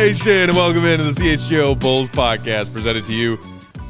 Nation, and welcome into the CHGO Bulls Podcast, presented to you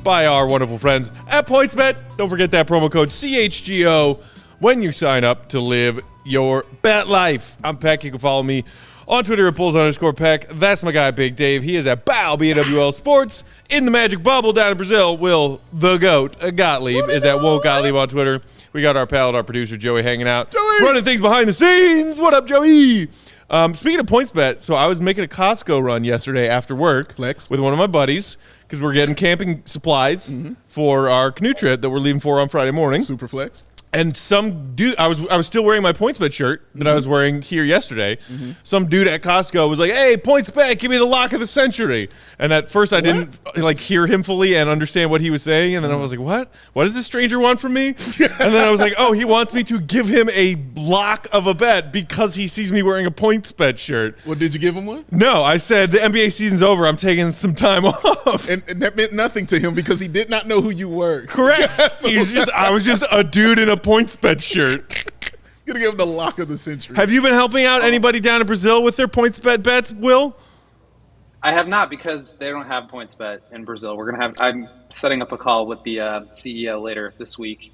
by our wonderful friends at PointsBet. Don't forget that promo code CHGO when you sign up to live your bet life. I'm Peck. You can follow me on Twitter at Bulls_Peck. That's my guy, Big Dave. He is at BAL, BAWL Sports, in the Magic Bubble down in Brazil. Will, the GOAT, Gottlieb, is at Will Gottlieb on Twitter. We got our pal and our producer, Joey, hanging out. Running things behind the scenes. What up, Joey? Speaking of PointsBet, so I was making a Costco run yesterday after work with one of my buddies because we're getting camping supplies for our canoe trip that we're leaving for on Friday morning. Super flex. And some dude, I was still wearing my PointsBet shirt that I was wearing here yesterday. Some dude at Costco was like, "Hey, PointsBet, give me the lock of the century." And at first, I didn't hear him fully and understand what he was saying. And then I was like, "What? What does this stranger want from me?" And then I was like, "Oh, he wants me to give him a lock of a bet because he sees me wearing a PointsBet shirt." Well, did you give him one? No, I said the NBA season's over. I'm taking some time off. And that meant nothing to him because he did not know who you were. Correct. I was just a dude in a PointsBet shirt. Gonna give him the lock of the century. Have you been helping out anybody down in Brazil with their PointsBet bets, Will? I have not, because they don't have PointsBet in Brazil. I'm setting up a call with the CEO later this week.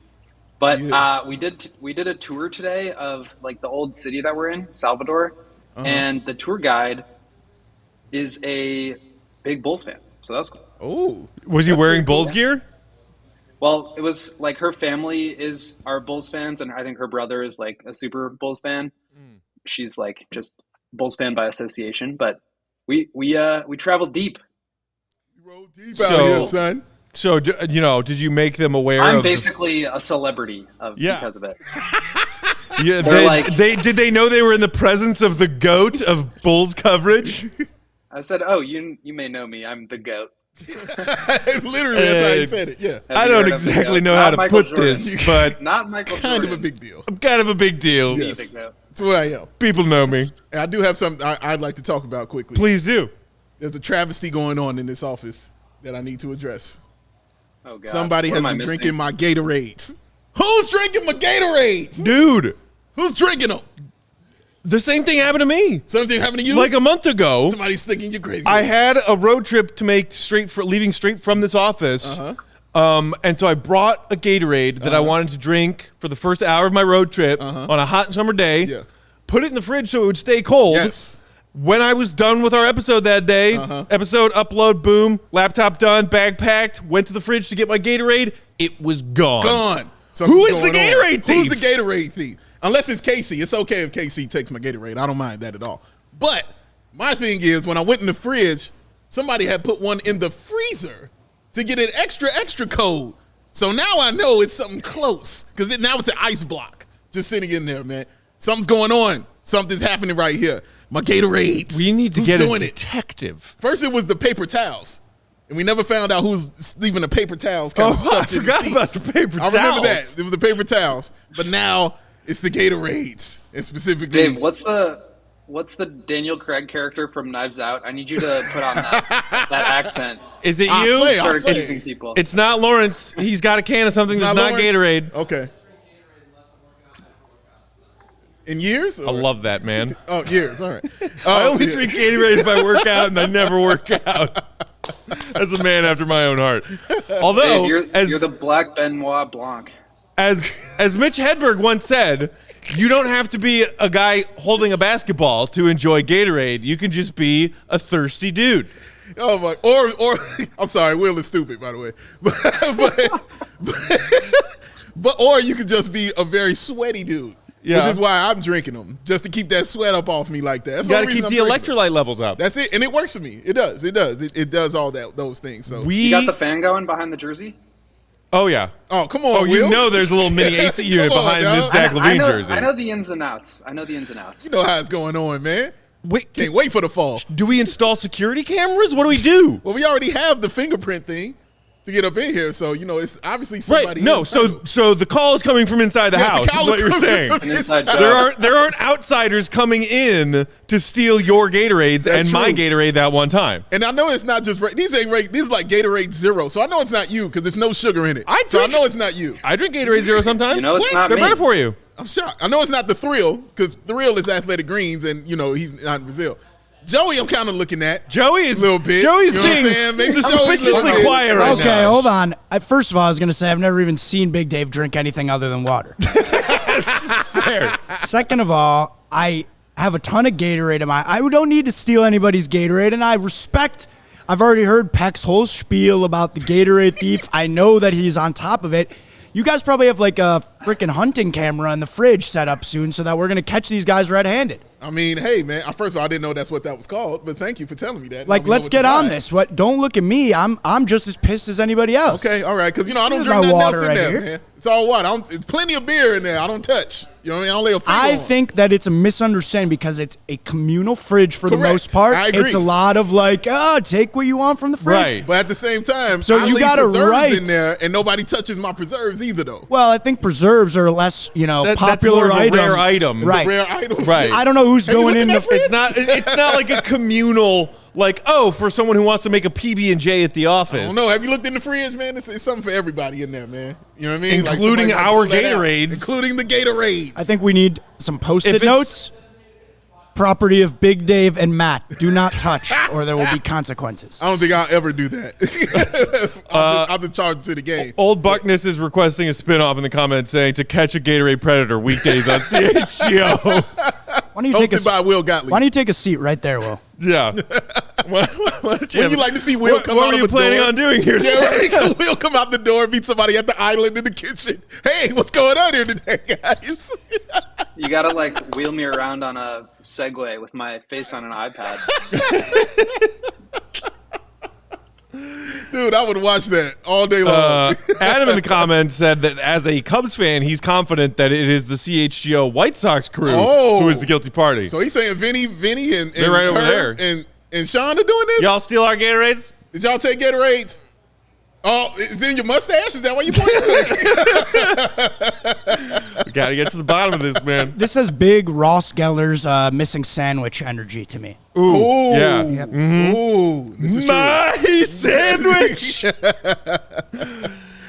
But we did a tour today of the old city that we're in, Salvador, and the tour guide is a big Bulls fan. So that's cool. Oh, was he wearing Bulls gear? Well, it was her family are Bulls fans, and I think her brother is a super Bulls fan. She's just Bulls fan by association, but we traveled deep. You rolled deep out here, son. So, did you make them aware I'm basically a celebrity because of it. Did they know they were in the presence of the GOAT of Bulls coverage? I said, "Oh, you may know me. I'm the GOAT." Literally, that's how he said it. Yeah. I don't exactly know how to put this, but not Michael Jordan. Kind of a big deal. I'm kind of a big deal. Yes. That's what I am. People know me. And I do have something I'd like to talk about quickly. Please do. There's a travesty going on in this office that I need to address. Oh, God. Somebody has been drinking my Gatorades. Who's drinking my Gatorades? Dude. Who's drinking them? The same thing happened to me. Something happened to you? Like a month ago. Somebody's sticking your gravy. I had a road trip to make leaving straight from this office. And so I brought a Gatorade that I wanted to drink for the first hour of my road trip on a hot summer day. Yeah. Put it in the fridge so it would stay cold. Yes. When I was done with our episode that day, episode upload, boom, laptop done, bag packed, went to the fridge to get my Gatorade. It was gone. Who is the Gatorade thief? Who's the Gatorade thief? Unless it's Casey. It's okay if Casey takes my Gatorade. I don't mind that at all. But my thing is, when I went in the fridge, somebody had put one in the freezer to get it extra cold. So now I know it's something close, because now it's an ice block just sitting in there, man. Something's going on. Something's happening right here. My Gatorades. We need to get a detective. First it was the paper towels. And we never found out who's leaving the paper towels kind of stuff. I forgot about the paper towels. I remember that. It was the paper towels. But now it's the Gatorades. And specifically. Dave, what's the Daniel Craig character from Knives Out? I need you to put on that accent. Is it you? I'll say. It's not Lawrence. He's got a can of something that's not Gatorade. Okay. In years? I love that, man. Oh, years. All right. I only drink Gatorade if I work out, and I never work out. That's a man after my own heart. Although, Dave, you're the Black Benoit Blanc. As Mitch Hedberg once said, you don't have to be a guy holding a basketball to enjoy Gatorade. You can just be a thirsty dude. Oh my! Or I'm sorry, Will is stupid, by the way. But or you could just be a very sweaty dude. Yeah. Which is why I'm drinking them, just to keep that sweat up off me like that. That's you got to keep the electrolyte levels up. That's it, and it works for me. It does. It does all those things. So you got the fan going behind the jersey? Oh yeah. Oh come on. Oh, Will. You know there's a little mini AC unit behind this Zach LaVine jersey. I know the ins and outs. You know how it's going on, man. Can't wait for the fall. Do we install security cameras? What do we do? Well, we already have the fingerprint thing to get up in here, so it's obviously somebody. Right. No, so the call is coming from inside the house. Is what you're saying. There aren't outsiders coming in to steal your Gatorades my Gatorade that one time. And I know it's not just these ain't these like Gatorade Zero, so I know it's not you because there's no sugar in it. I know it's not you. I drink Gatorade Zero sometimes. It's not They're me. better for you. I'm shocked. I know it's not the Thrill because Thrill is Athletic Greens, and he's not in Brazil. Joey, I'm kind of looking at. Joey is a little bit. Joey's you know being what I'm saying? Maybe suspiciously quiet right now. Okay, hold on. First of all, I was going to say I've never even seen Big Dave drink anything other than water. Fair. Second of all, I have a ton of Gatorade in my. I don't need to steal anybody's Gatorade, and I respect. I've already heard Peck's whole spiel about the Gatorade thief. I know that he's on top of it. You guys probably have like a freaking hunting camera in the fridge set up soon so that we're going to catch these guys red-handed. I mean, hey, man. First of all, I didn't know that's what that was called, but thank you for telling me that. Like, let's get on this. What? Don't look at me. I'm just as pissed as anybody else. Okay, all right, because I don't Here's drink my nothing water else in right there, here. man. It's all water. It's plenty of beer in there. I don't touch. You know what I mean? I don't lay a finger I on. think that it's a misunderstanding because it's a communal fridge for the Correct. most part. I agree. It's a lot of like, take what you want from the fridge. Right. But at the same time, So I you leave got it preserves right. in there, and nobody touches my preserves either, though. Well, I think preserves are less, That's popular more of a item. rare item. Right. Rare items. Right. I don't know who's Have you going looked in in the that fridge? It's not like a communal, like, for someone who wants to make a PB&J at the office. I don't know. Have you looked in the fridge, man? It's something for everybody in there, man. You know what I mean? Including somebody our might pull that out. Gatorades. Including the Gatorades. I think we need some If Post-it it's- notes. Property of Big Dave and Matt. Do not touch, or there will be consequences. I don't think I'll ever do that. I'll just charge it to the game. Old Buckness is requesting a spinoff in the comments saying to catch a Gatorade Predator weekdays on CHGO. Why don't you take Hosted by Will Gottlieb. Why don't you take a seat right there, Will? Yeah. Why Would you like to see Will come what out were of you a planning door? on doing here today? Yeah, right. Will come out the door and meet somebody at the island in the kitchen. Hey, what's going on here today, guys? You gotta like wheel me around on a Segway with my face on an iPad. Dude, I would watch that all day long. Adam in the comments said that as a Cubs fan, he's confident that it is the CHGO White Sox crew who is the guilty party. So he's saying Vinny and They're right over her there. and Sean are doing this? Y'all steal our Gatorades? Did y'all take Gatorades? Oh, is it in your mustache? Is that why you pointing? We got to get to the bottom of this, man. This has big Ross Geller's missing sandwich energy to me. Ooh, Ooh. yeah. Yep. Ooh, this is true. My sandwich.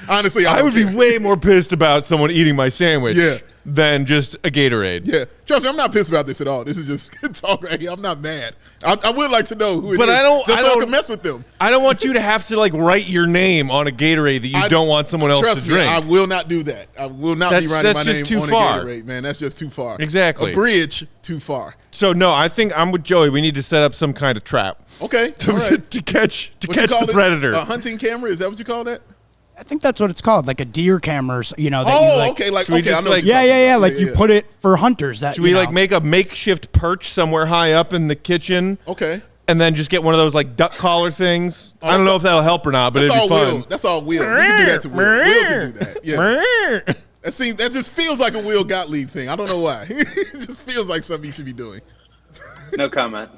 Honestly, I don't would be care. way more pissed about someone eating my sandwich Yeah. than just a Gatorade. Yeah, trust me, I'm not pissed about this at all. This is just good talk right here. I'm not mad. I would like to know who it But is, I don't- just I so I don't- can mess with them. I don't want you to have to like write your name on a Gatorade that you don't want someone else Trust to me, drink. I will not do that. I will not be That's- writing that's my just name too on far. a Gatorade, man. That's just too far. Exactly. A bridge too far. So no, I think I'm with Joey. We need to set up some kind of trap Okay, to, all right. to catch What you call the it? predator. A hunting camera? Is that what you call that? I think that's what it's called, like a deer camera, that you Oh, like. okay. Like, Should we okay, just, I know. like- what you're Yeah, talking yeah, yeah. about. Like you put it for hunters. That Should we you like know. make a makeshift perch somewhere high up in the kitchen? Okay. And then just get one of those like duck collar things. I don't that's know all- if that'll help or not, but That's it'd be all fun. Will. That's all Will. We can do that to Will. Will can do that. Yeah. That just feels like a Will Gottlieb thing. I don't know why. It just feels like something he should be doing. No comment.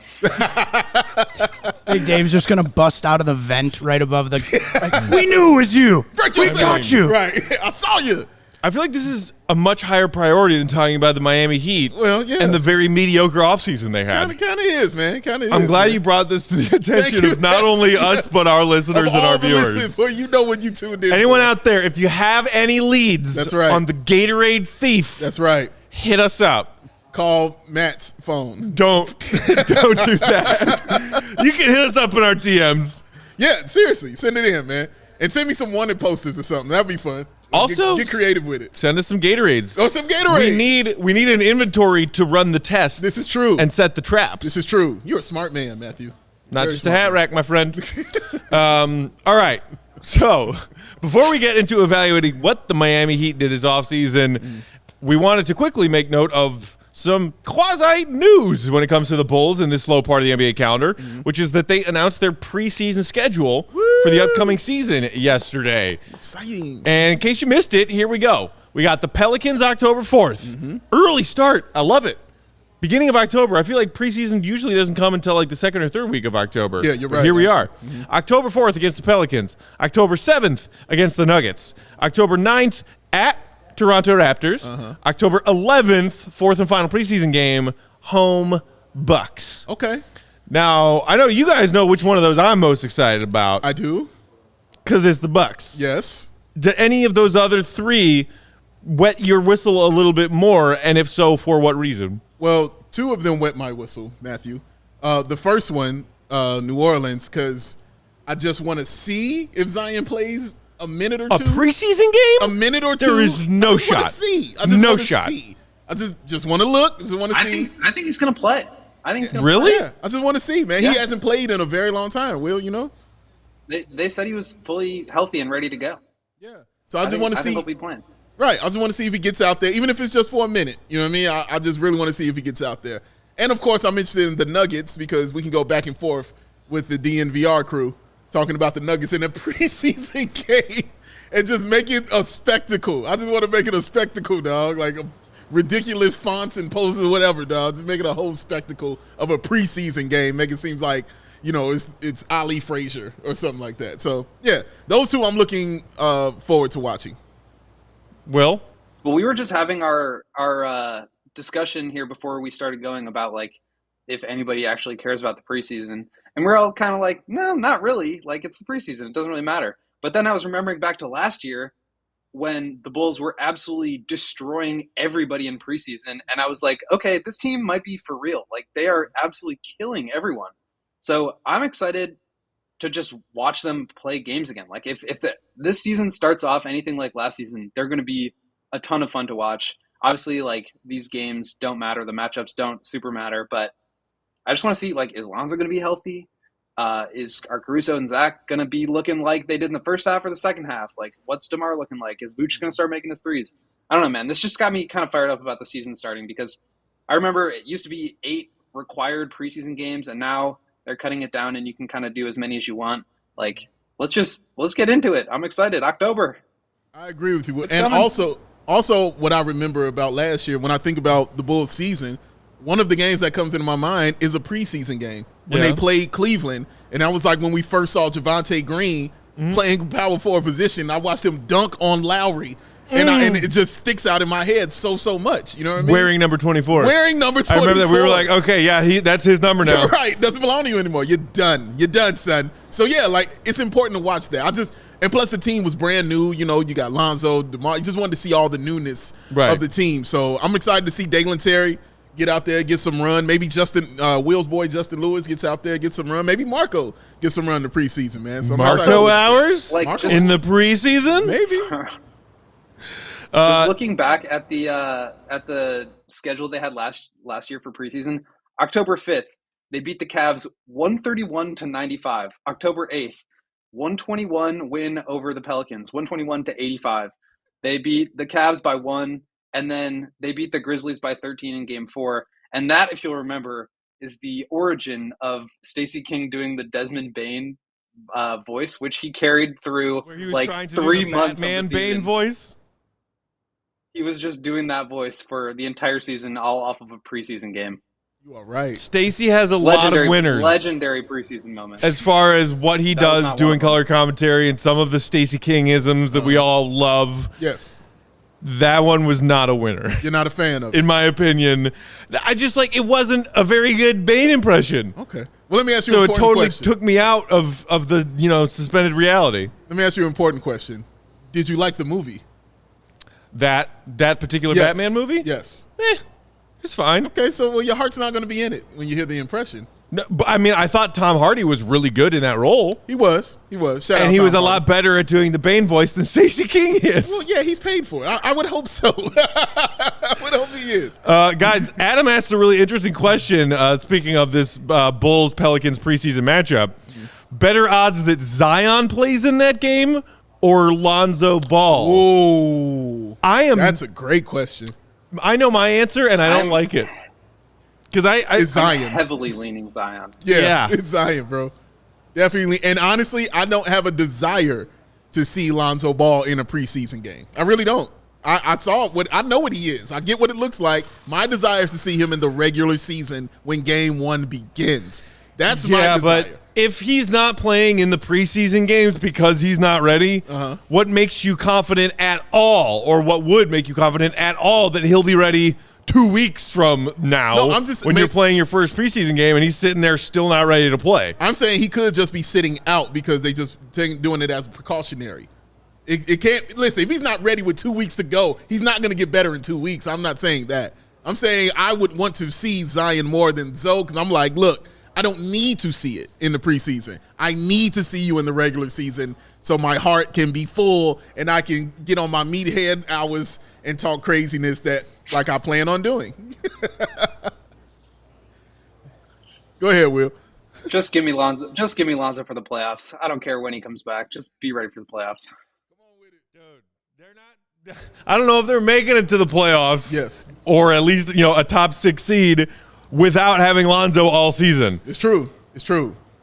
Big Dave's just gonna bust out of the vent right above the. Like, we knew it was you. Break We yourself. got you. Right. I saw you. I feel like this is a much higher priority than talking about the Miami Heat Well, yeah. and the very mediocre offseason they had. Kind of is, man. Kind of is. I'm glad man. you brought this to the attention you. of not only us, but our listeners Of and all our the viewers. listeners, well, you know what you tuned in Anyone for. out there, if you have any leads That's right. on the Gatorade thief, That's right. hit us up. Call Matt's phone. Don't do that. You can hit us up in our DMs. Yeah, seriously. Send it in, man. And send me some wanted posters or something. That'd be fun. Also, get creative with it. Send us some Gatorades. Oh, some Gatorades. We need an inventory to run the tests. This is true. And set the traps. This is true. You're a smart man, Matthew. Not Very just a smart hat man. rack, my friend. All right. So before we get into evaluating what the Miami Heat did this offseason, we wanted to quickly make note of some quasi news when it comes to the Bulls in this slow part of the NBA calendar, which is that they announced their preseason schedule for the upcoming season yesterday. Exciting. And in case you missed it, here we go. We got the Pelicans October 4th. Early start. I love it. Beginning of October. I feel like preseason usually doesn't come until like the second or third week of October. Yeah, you're But right, here we are. actually. October 4th against the Pelicans. October 7th against the Nuggets. October 9th at Toronto Raptors. October 11th, fourth and final preseason game, home Bucks. Okay. Now, I know you guys know which one of those I'm most excited about I do. because it's the Bucks. Yes. Do any of those other three wet your whistle a little bit more, and if so, for what reason? Well, two of them wet my whistle, Matthew. The first one, New Orleans, because I just want to see if Zion plays a minute or two. A preseason game? A minute or two. There is no shot. I just want to see. I just want to look. Just want to see. I think he's going to play. I think he's going to Really? play. Yeah, I just want to see, man. Yeah. He hasn't played in a very long time, Will, you know? They said he was fully healthy and ready to go. Yeah. So I just want to I think see. he'll be playing. Right. I just want to see if he gets out there, even if it's just for a minute. You know what I mean? I just really want to see if he gets out there. And, of course, I'm interested in the Nuggets because we can go back and forth with the DNVR crew talking about the Nuggets in a preseason game and just make it a spectacle. I just want to make it a spectacle, dog. Like ridiculous fonts and poses or whatever, dog. Just make it a whole spectacle of a preseason game. Make it seem like, you know, it's Ali Frazier or something like that. So, yeah, those two I'm looking forward to watching. Well, we were just having our discussion here before we started going about like if anybody actually cares about the preseason, and we're all kind of like, no, not really. Like it's the preseason; it doesn't really matter. But then I was remembering back to last year when the Bulls were absolutely destroying everybody in preseason, and I was like, okay, this team might be for real. Like they are absolutely killing everyone. So I'm excited to just watch them play games again. Like if this season starts off anything like last season, they're going to be a ton of fun to watch. Obviously, like these games don't matter. The matchups don't super matter, but I just want to see like, is Lonzo going to be healthy? Are Caruso and Zach going to be looking like they did in the first half or the second half? Like what's DeMar looking like? Is Vooch going to start making his threes? I don't know, man. This just got me kind of fired up about the season starting because I remember it used to be 8 required preseason games and now they're cutting it down and you can kind of do as many as you want. Like, let's get into it. I'm excited. October. I agree with you. It's and coming. also what I remember about last year, when I think about the Bulls season, one of the games that comes into my mind is a preseason game when they played Cleveland. And that was like when we first saw Javonte Green playing power forward position. I watched him dunk on Lowry. And it just sticks out in my head so much. You know what I mean? wearing number 24. Wearing number 24. I remember that we were like, okay, yeah, that's his number now. You're right. Doesn't belong to you anymore. You're done. You're done, son. So, yeah, like, it's important to watch that. And plus the team was brand new. You know, you got Lonzo, DeMar. You just wanted to see all the newness of the team. So, I'm excited to see Dalen Terry get out there, get some run. Maybe Will's boy, Justin Lewis, gets out there, gets some run. Maybe Marco gets some run in the preseason, man. So Marco hours like in the preseason? Maybe. Just looking back at the schedule they had last year for preseason, October 5th, they beat the Cavs 131-95. October 8th, 121 win over the Pelicans, 121-85. They beat the Cavs by 1, and then they beat the Grizzlies by 13 in Game 4. And that, if you'll remember, is the origin of Stacey King doing the Desmond Bane voice, which he carried through like 3 months of the season. Bane voice. He was just doing that voice for the entire season, all off of a preseason game. You are right. Stacey has a lot of winners. Legendary preseason moments. As far as what he does doing color commentary and some of the Stacey King-isms that we all love. Yes. That one was not a winner. You're not a fan of it. In my opinion. I just it wasn't a very good Bane impression. Okay. Well, let me ask you an important totally question. took me out of the, suspended reality. Let me ask you an important question. Did you like the movie? That particular Batman movie? Yes. It's fine. Okay, so your heart's not going to be in it when you hear the impression. No, but I mean, I thought Tom Hardy was really good in that role. He was. Shout out and he Tom was a Hardy. lot better at doing the Bane voice than Stacey King is. Well, yeah, he's paid for it. I would hope so. I would hope he is. Guys, Adam asked a really interesting question. Speaking of this Bulls-Pelicans preseason matchup, better odds that Zion plays in that game or Lonzo Ball? Ooh, that's a great question. I know my answer, and I don't like it. Because it's Zion. I'm heavily leaning Zion. Yeah, it's Zion, bro. Definitely. And honestly, I don't have a desire to see Lonzo Ball in a preseason game. I really don't. I know what he is. I get what it looks like. My desire is to see him in the regular season when game 1 begins. That's my desire. But if he's not playing in the preseason games because he's not ready, what makes you confident at all, or what would make you confident at all that he'll be ready 2 weeks from now when you're playing your first preseason game and he's sitting there still not ready to play? I'm saying he could just be sitting out because they just doing it as precautionary. It can't – listen, if he's not ready with 2 weeks to go, he's not going to get better in 2 weeks. I'm not saying that. I'm saying I would want to see Zion more than Zoe because I'm like, look, I don't need to see it in the preseason. I need to see you in the regular season so my heart can be full and I can get on my meathead hours and talk craziness that like I plan on doing. Go ahead, Will. Just give me Lonzo. Just give me Lonzo for the playoffs. I don't care when he comes back. Just be ready for the playoffs. Dude, they're not. I don't know if they're making it to the playoffs. Yes. Or at least, a top 6 seed without having Lonzo all season. It's true.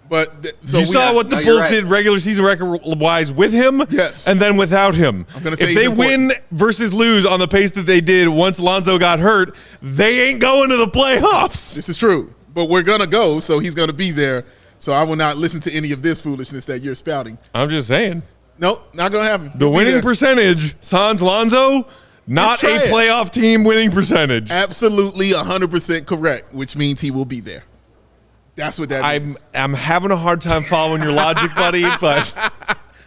But you saw what the Bulls did regular season record-wise with him, yes, and then without him. I'm gonna say if they win versus lose on the pace that they did once Lonzo got hurt, they ain't going to the playoffs. This is true, but we're gonna go, so he's gonna be there. So I will not listen to any of this foolishness that you're spouting. I'm just saying. Nope, not gonna happen. The winning percentage, sans Lonzo, not a playoff team winning percentage. Absolutely 100% correct, which means he will be there. That's what that means. I'm having a hard time following your logic, buddy, but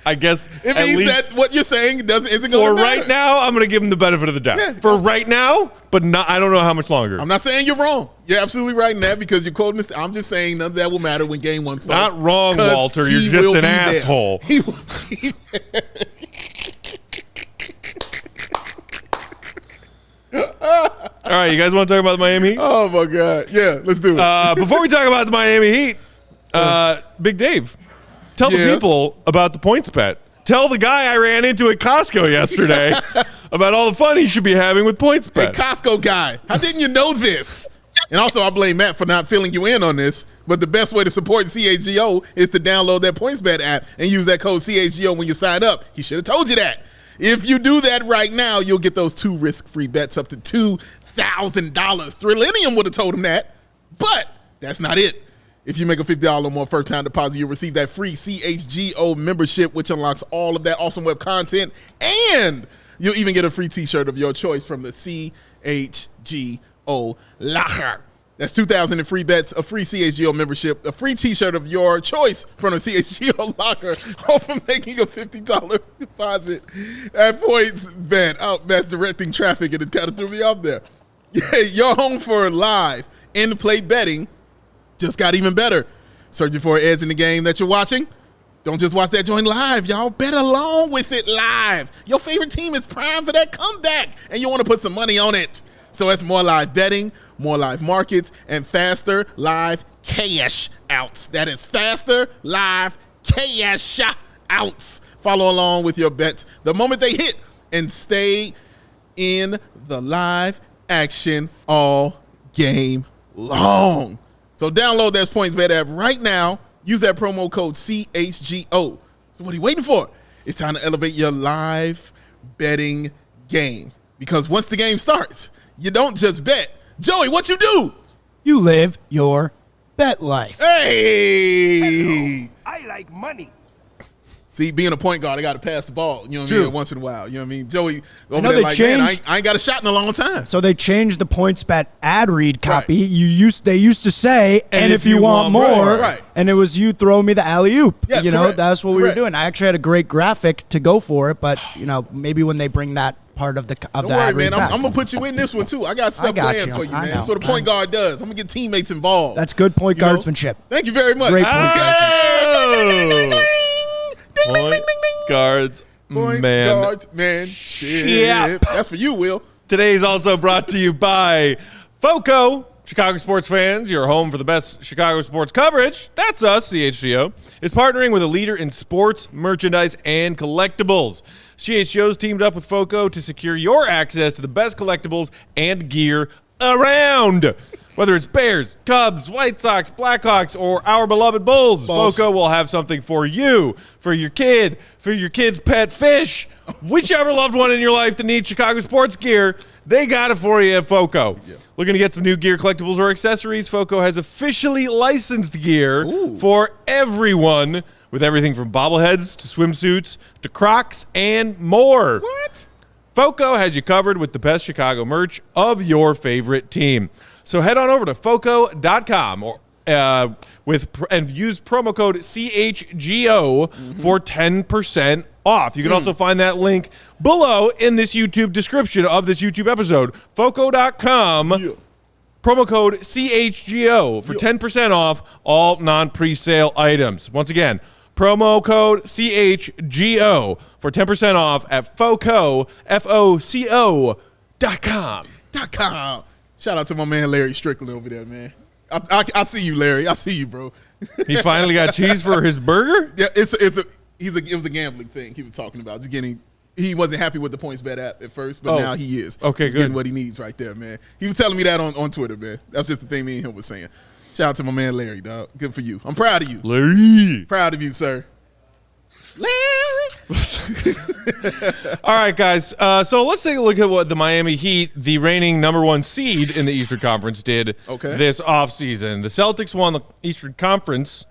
I guess it means that what you're saying isn't going to matter. For right now, I'm going to give him the benefit of the doubt. Yeah, right now, but I don't know how much longer. I'm not saying you're wrong. You're absolutely right in that because you're quoting this. I'm just saying none of that will matter when game 1 starts. Not wrong, Walter. You're just an asshole. He will be there. All right, you guys want to talk about the Miami Heat? Oh, my God. Yeah, let's do it. Before we talk about the Miami Heat, Big Dave, tell the people about the points bet. Tell the guy I ran into at Costco yesterday about all the fun he should be having with points bet. Hey, Costco guy, how didn't you know this? And also, I blame Matt for not filling you in on this, but the best way to support CHGO is to download that PointsBet app and use that code CHGO when you sign up. He should have told you that. If you do that right now, you'll get those 2 risk-free bets up to $2,000. Trillium would have told him that, but that's not it. If you make a $50 or more first-time deposit, you'll receive that free CHGO membership, which unlocks all of that awesome web content, and you'll even get a free T-shirt of your choice from the CHGO Locker. That's $2,000 in free bets, a free CHGO membership, a free T-shirt of your choice from the CHGO Locker, all for making a $50 deposit at PointsBet. Oh, that's directing traffic, and it kind of threw me off there. Yeah, you're home for live in-play betting. Just got even better. Searching for an edge in the game that you're watching? Don't just watch that joint live, y'all. Bet along with it live. Your favorite team is primed for that comeback, and you want to put some money on it. So it's more live betting, more live markets, and faster live cash outs. That is faster live cash outs. Follow along with your bets the moment they hit and stay in the live action all game long. So download that PointsBet app right now. Use that promo code CHGO. So what are you waiting for? It's time to elevate your live betting game. Because once the game starts, you don't just bet. Joey, what you do? You live your bet life. Hey! Hello. I like money. See, being a point guard, I got to pass the ball, you know what I mean, once in a while. You know what I mean? Joey over there like, man, I ain't got a shot in a long time. So they changed the PointsBet ad read copy. Right. They used to say, and if you want more, right. And it was you throw me the alley-oop. Yes, correct. That's what we were doing. I actually had a great graphic to go for it, but, maybe when they bring that part of the Don't the worry, ad read man. back. I'm going to put you in this one, too. I got stuff planned for you, man. That's what a point guard does. I'm going to get teammates involved. That's good point guardsmanship. Thank you very much. Great point guardsmanship. Point guards, man. Shit. That's for you, Will. Today is also brought to you by FOCO. Chicago sports fans, your home for the best Chicago sports coverage. That's us, CHGO, is partnering with a leader in sports, merchandise, and collectibles. CHGO's teamed up with FOCO to secure your access to the best collectibles and gear around. Whether it's Bears, Cubs, White Sox, Blackhawks, or our beloved Bulls, FOCO will have something for you, for your kid, for your kid's pet fish, whichever loved one in your life that needs Chicago sports gear, they got it for you at FOCO. Yeah. Looking to get some new gear, collectibles, or accessories? FOCO has officially licensed gear for everyone, with everything from bobbleheads to swimsuits to Crocs and more. What? FOCO has you covered with the best Chicago merch of your favorite team. So head on over to FOCO.com and use promo code CHGO for 10% off. You can also find that link below in this YouTube description of this YouTube episode. FOCO.com, promo code CHGO for 10% off all non-presale items. Once again, promo code CHGO for 10% off at FOCO.com. Shout out to my man Larry Strickland over there, man. I see you, Larry. I see you, bro. He finally got cheese for his burger? Yeah, it was a gambling thing he was talking about. He wasn't happy with the PointsBet app at first, but now he is. Okay, He's good. getting what he needs right there, man. He was telling me that on Twitter, man. That's just the thing me and him was saying. Shout out to my man Larry, dog. Good for you. I'm proud of you. Larry. Proud of you, sir. Larry. All right, guys. So let's take a look at what the Miami Heat, the reigning #1 seed in the Eastern Conference, did this offseason. The Celtics won the Eastern Conference,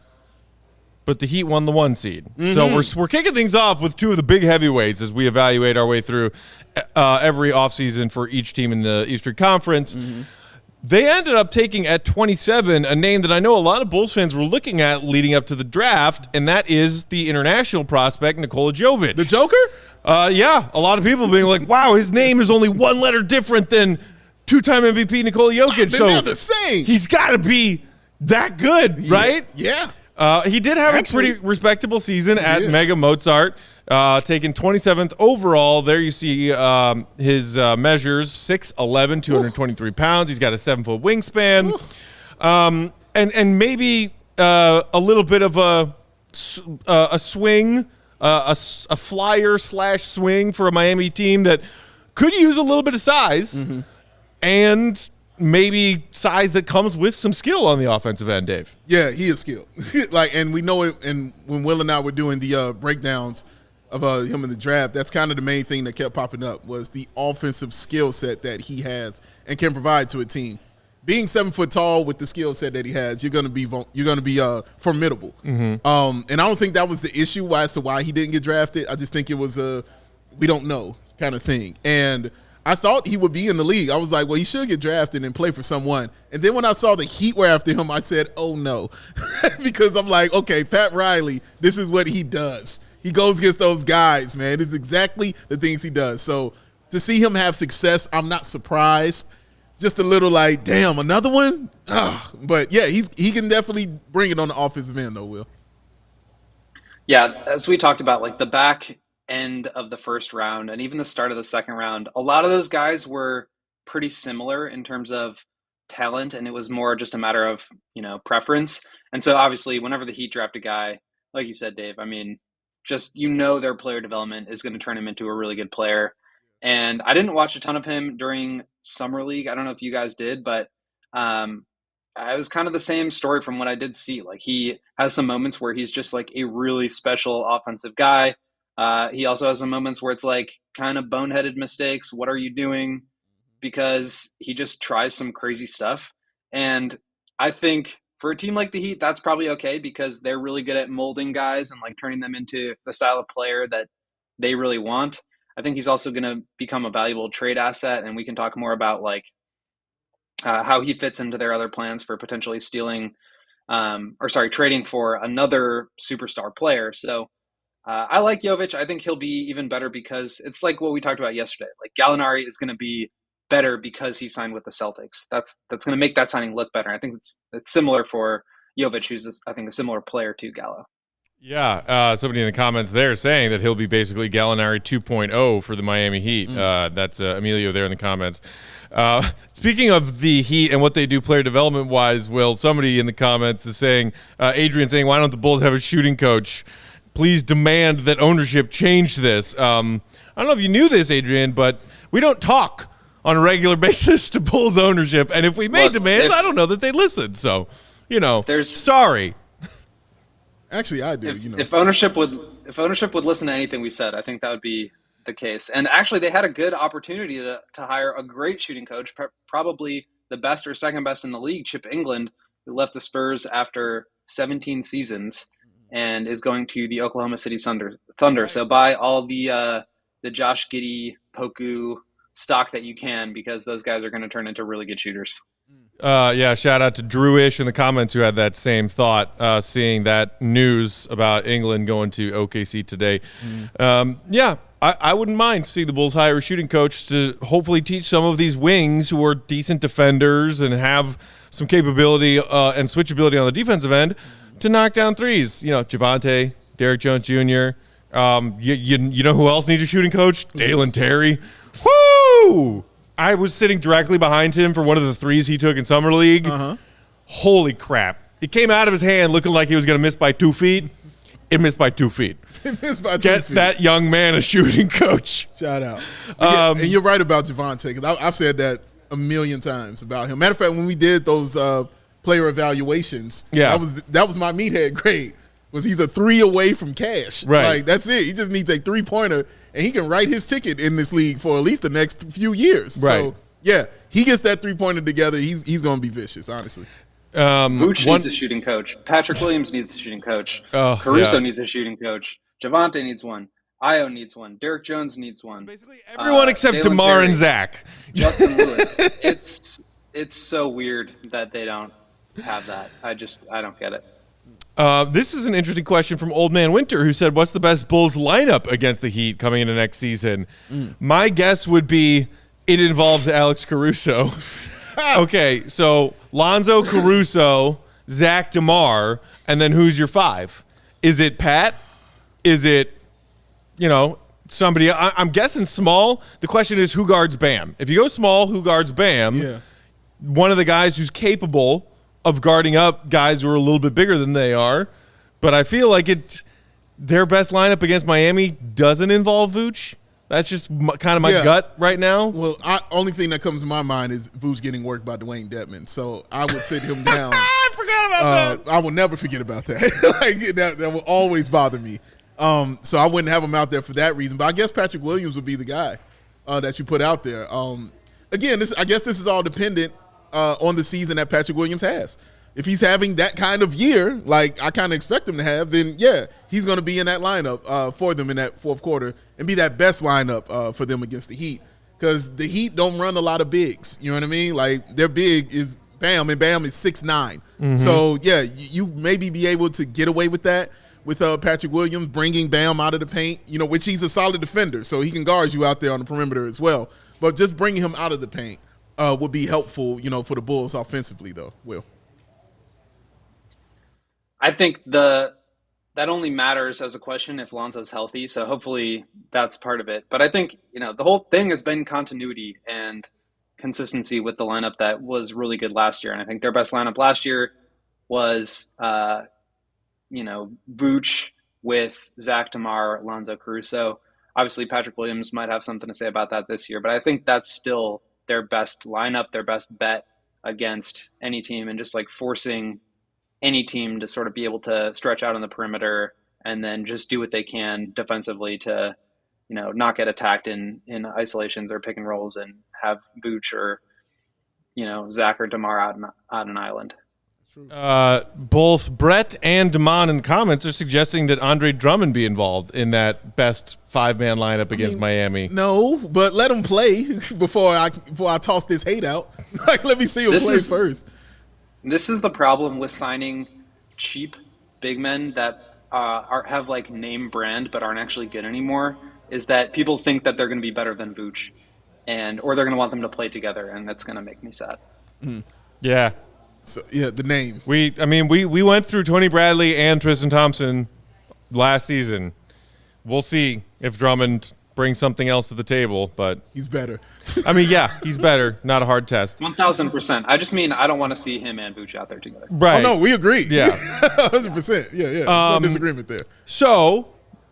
but the Heat won the 1 seed. So we're kicking things off with 2 of the big heavyweights as we evaluate our way through every offseason for each team in the Eastern Conference. They ended up taking at 27 a name that I know a lot of Bulls fans were looking at leading up to the draft, and that is the international prospect Nikola Jovic. The Joker? Yeah, a lot of people being like, wow, his name is only 1 letter different than 2-time MVP Nikola Jokic. They're the same. He's got to be that good, right? Yeah. He did have a pretty respectable season at Mega Mozart, taken 27th overall. There you see his measures, 6'11", 223 pounds. He's got a 7-foot wingspan, and maybe a little bit of a swing, a flyer / swing for a Miami team that could use a little bit of size and maybe size that comes with some skill on the offensive end, Dave. Yeah, he is skilled. And we know it. And when Will and I were doing the breakdowns of him in the draft, that's kind of the main thing that kept popping up was the offensive skill set that he has and can provide to a team. Being 7 foot tall with the skill set that he has, you're going to be formidable. And I don't think that was the issue as to why he didn't get drafted. I just think it was a we don't know kind of thing. And I thought he would be in the league. I was like, well, he should get drafted and play for someone. And then when I saw the Heat were after him, I said, oh, no. Because I'm like, okay, Pat Riley, this is what he does. He goes against those guys, man. It's exactly the things he does. So to see him have success, I'm not surprised. Just a little like, damn, another one? But, yeah, he can definitely bring it on the offensive end, though, Will. Yeah, as we talked about, like the back end of the first round and even the start of the second round, a lot of those guys were pretty similar in terms of talent, and it was more just a matter of, preference. And so obviously whenever the Heat draft a guy, like you said, Dave, I mean, just, their player development is going to turn him into a really good player. And I didn't watch a ton of him during Summer League. I don't know if you guys did, but it was kind of the same story from what I did see. Like, he has some moments where he's just like a really special offensive guy. He also has some moments where it's like kind of boneheaded mistakes. What are you doing? Because he just tries some crazy stuff. And I think for a team like the Heat, that's probably okay because they're really good at molding guys and like turning them into the style of player that they really want. I think he's also going to become a valuable trade asset, and we can talk more about like how he fits into their other plans for potentially trading for another superstar player. So I like Jovic. I think he'll be even better because it's like what we talked about yesterday. Like, Gallinari is going to be better because he signed with the Celtics. That's going to make that signing look better. I think it's similar for Jovic, who's I think a similar player to Gallo. Yeah, somebody in the comments there saying that he'll be basically Gallinari 2.0 for the Miami Heat. That's Emilio there in the comments. Speaking of the Heat and what they do player development-wise, Will, somebody in the comments is saying, Adrian saying, why don't the Bulls have a shooting coach? Please demand that ownership change this. I don't know if you knew this, Adrian, but we don't talk on a regular basis to Bulls ownership. And if we made demands, I don't know that they listen. So, sorry. Actually, I do. If ownership would listen to anything we said, I think that would be the case. And actually, they had a good opportunity to hire a great shooting coach, probably the best or second best in the league, Chip England, who left the Spurs after 17 seasons and is going to the Oklahoma City Thunder. So buy all the Josh Giddey, Poku stock that you can, because those guys are going to turn into really good shooters. Shout out to Drewish in the comments who had that same thought, seeing that news about England going to OKC today. I wouldn't mind seeing the Bulls hire a shooting coach to hopefully teach some of these wings who are decent defenders and have some capability and switchability on the defensive end to knock down threes. You know, Javonte, Derek Jones Jr. You know who else needs a shooting coach? Dalen Terry. Woo! I was sitting directly behind him for one of the threes he took in Summer League. Holy crap. It came out of his hand looking like he was going to miss by 2 feet. It missed by 2 feet. Get that young man a shooting coach. Shout out. And you're right about Javonte, because I've said that a million times about him. Matter of fact, when we did those player evaluations, that was my meathead grade. He's a 3 away from cash. Right. Like, that's it. He just needs a 3-pointer, and he can write his ticket in this league for at least the next few years. Right. So, yeah, he gets that 3-pointer together. He's going to be vicious, honestly. Vooch needs a shooting coach. Patrick Williams needs a shooting coach. Caruso needs a shooting coach. Javonte needs one. Io needs one. Derek Jones needs one. Basically everyone except Dalen DeMar Terry, and Zach. Justin Lewis. It's so weird that they don't have that. I don't get it. This is an interesting question from Old Man Winter, who said, what's the best Bulls lineup against the Heat coming into next season? My guess would be it involves Alex Caruso. Okay, so Lonzo, Caruso, Zach, DeMar, and then who's your 5? Is it Pat? Is it, somebody? I'm guessing small. The question is who guards Bam? If you go small, who guards Bam? Yeah. One of the guys who's capable of guarding up guys who are a little bit bigger than they are. But I feel like their best lineup against Miami doesn't involve Vooch. That's just kind of my gut right now. Well, only thing that comes to my mind is Vooch getting worked by Dwayne Dedmon. So I would sit him down. I forgot about that. I will never forget about that. That will always bother me. So I wouldn't have him out there for that reason. But I guess Patrick Williams would be the guy that you put out there. Again, I guess this is all dependent on the season that Patrick Williams has. If he's having that kind of year, like I kind of expect him to have, then he's going to be in that lineup for them in that fourth quarter and be that best lineup for them against the Heat, because the Heat don't run a lot of bigs. You know what I mean? Like their big is Bam, and Bam is 6'9". So you maybe be able to get away with that with Patrick Williams bringing Bam out of the paint. Which he's a solid defender, so he can guard you out there on the perimeter as well. But just bringing him out of the paint would be helpful, for the Bulls offensively, though. Will. I think that only matters as a question if Lonzo's healthy. So hopefully that's part of it. But I think, the whole thing has been continuity and consistency with the lineup that was really good last year. And I think their best lineup last year was, Vooch with Zach, DeMar, Lonzo, Caruso. Obviously, Patrick Williams might have something to say about that this year. But I think that's still their best lineup, their best bet against any team, and just like forcing any team to sort of be able to stretch out on the perimeter and then just do what they can defensively to, not get attacked in isolations or pick and rolls and have Vooch or, Zach or DeMar out on an island. Both Brett and Damon in the comments are suggesting that Andre Drummond be involved in that best 5-man lineup against Miami. No, but let him play before I toss this hate out. Let me see him play first. This is the problem with signing cheap big men that have like name brand but aren't actually good anymore, is that people think that they're going to be better than Vooch, or they're going to want them to play together, and that's going to make me sad. Yeah. So the name. We went through Tony Bradley and Tristan Thompson last season. We'll see if Drummond brings something else to the table, but he's better. He's better. Not a hard test. 1,000%. I just mean I don't want to see him and Vooch out there together. Right. Oh no, we agree. Yeah, 100%. Yeah. There's no disagreement there. So,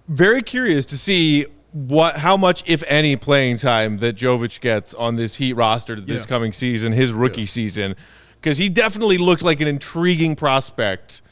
very curious to see how much, if any, playing time that Jovic gets on this Heat roster this coming season, his rookie season, because he definitely looked like an intriguing prospect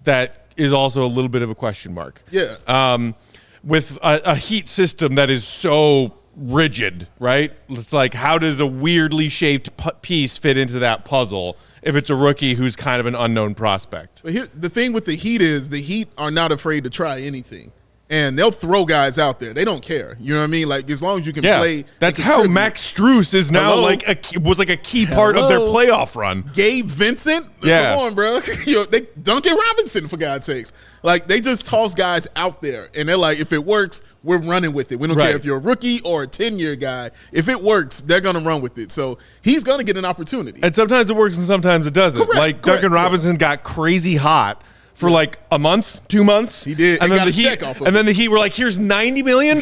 that is also a little bit of a question mark. Yeah. With a Heat system that is so rigid, right? It's like, how does a weirdly shaped piece fit into that puzzle if it's a rookie who's kind of an unknown prospect? But the thing with the Heat is the Heat are not afraid to try anything. And they'll throw guys out there. They don't care. You know what I mean? Like, as long as you can play. That's how Max Strus is now was a key part of their playoff run. Gabe Vincent? Yeah. Come on, bro. Duncan Robinson, for God's sakes. Like, they just toss guys out there. And they're like, if it works, we're running with it. We don't care if you're a rookie or a 10-year guy. If it works, they're going to run with it. So he's going to get an opportunity. And sometimes it works and sometimes it doesn't. Duncan Robinson got crazy hot for like a month, 2 months. He did. And then the Heat were like, here's $90 million.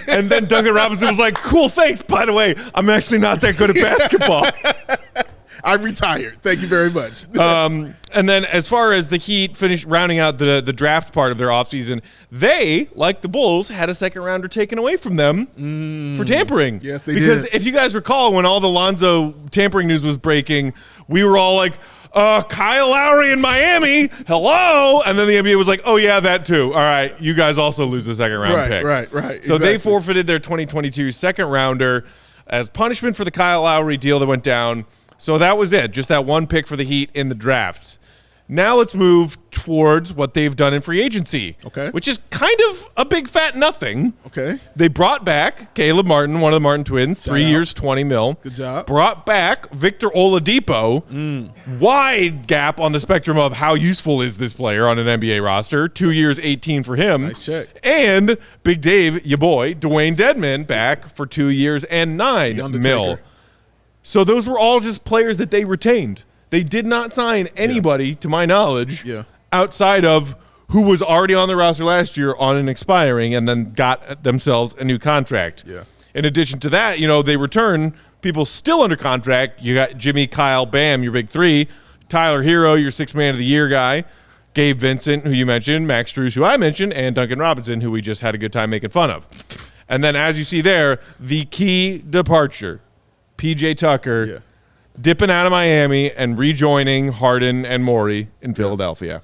And then Duncan Robinson was like, cool, thanks. By the way, I'm actually not that good at basketball. I retired. Thank you very much. And then as far as the Heat finished rounding out the draft part of their offseason, they, like the Bulls, had a second rounder taken away from them for tampering. Yes, they did. Because if you guys recall, when all the Lonzo tampering news was breaking, we were all like, Kyle Lowry in Miami, hello. And then the NBA was like, oh, yeah, that too. All right, you guys also lose the second round pick. Right. So they forfeited their 2022 second rounder as punishment for the Kyle Lowry deal that went down. So that was it, just that one pick for the Heat in the draft. Now let's move towards what they've done in free agency, which is kind of a big fat nothing. Okay. They brought back Caleb Martin, one of the Martin twins, 3 years, $20 million. Good job. Brought back Victor Oladipo. Wide gap on the spectrum of how useful is this player on an NBA roster. 2 years, 18 for him. Nice check. And Big Dave, your boy, Dwayne Dedman, back for 2 years and $9 million. So those were all just players that they retained. They did not sign anybody, to my knowledge, outside of who was already on the roster last year on an expiring and then got themselves a new contract. Yeah. In addition to that, they return people still under contract. You got Jimmy, Kyle, Bam, your big three, Tyler Hero, your sixth man of the year guy, Gabe Vincent, who you mentioned, Max Strus, who I mentioned, and Duncan Robinson, who we just had a good time making fun of. And then as you see there, the key departure, PJ Tucker, dipping out of Miami and rejoining Harden and Morey in Philadelphia.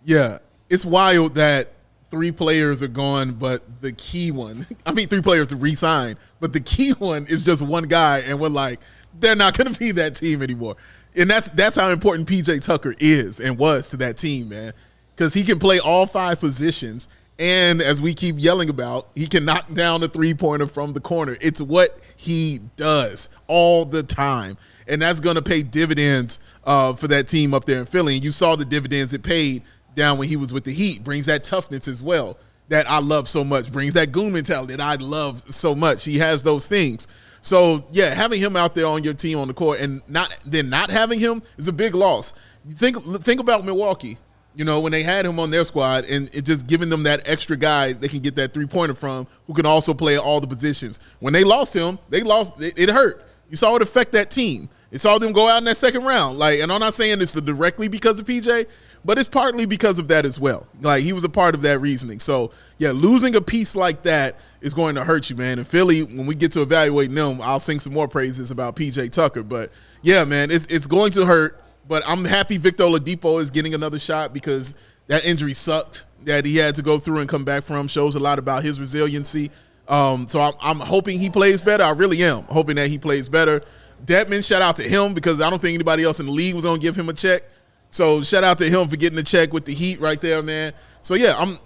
Yeah, it's wild that 3 players are gone, but the key one, 3 players to re-sign, but the key one is just one guy, and we're like, they're not going to be that team anymore. And that's how important PJ Tucker is and was to that team, man, because he can play all 5 positions. And as we keep yelling about, he can knock down a three-pointer from the corner. It's what he does all the time. And that's going to pay dividends for that team up there in Philly. And you saw the dividends it paid down when he was with the Heat. Brings that toughness as well that I love so much. Brings that goon mentality that I love so much. He has those things. So, yeah, having him out there on your team on the court and not having him is a big loss. Think about Milwaukee. When they had him on their squad and it just giving them that extra guy they can get that three-pointer from who can also play all the positions. When they lost him, it hurt. You saw it affect that team. You saw them go out in that second round. And I'm not saying it's directly because of PJ, but it's partly because of that as well. He was a part of that reasoning. So, yeah, losing a piece like that is going to hurt you, man. And Philly, when we get to evaluating them, I'll sing some more praises about PJ Tucker. But, yeah, man, it's going to hurt. But I'm happy Victor Oladipo is getting another shot because that injury sucked that he had to go through and come back from. Shows a lot about his resiliency. So I'm hoping he plays better. I really am hoping that he plays better. Dedman, shout out to him because I don't think anybody else in the league was going to give him a check. So shout out to him for getting the check with the Heat right there, man. So, yeah,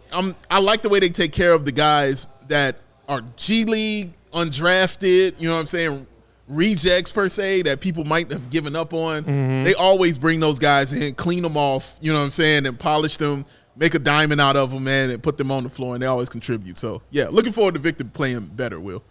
I like the way they take care of the guys that are G League, undrafted, you know what I'm saying, rejects per se that people might have given up on. They always bring those guys in, clean them off, you know what I'm saying, and polish them, make a diamond out of them, man, and put them on the floor, and they always contribute. So, yeah, looking forward to Victor playing better, Will.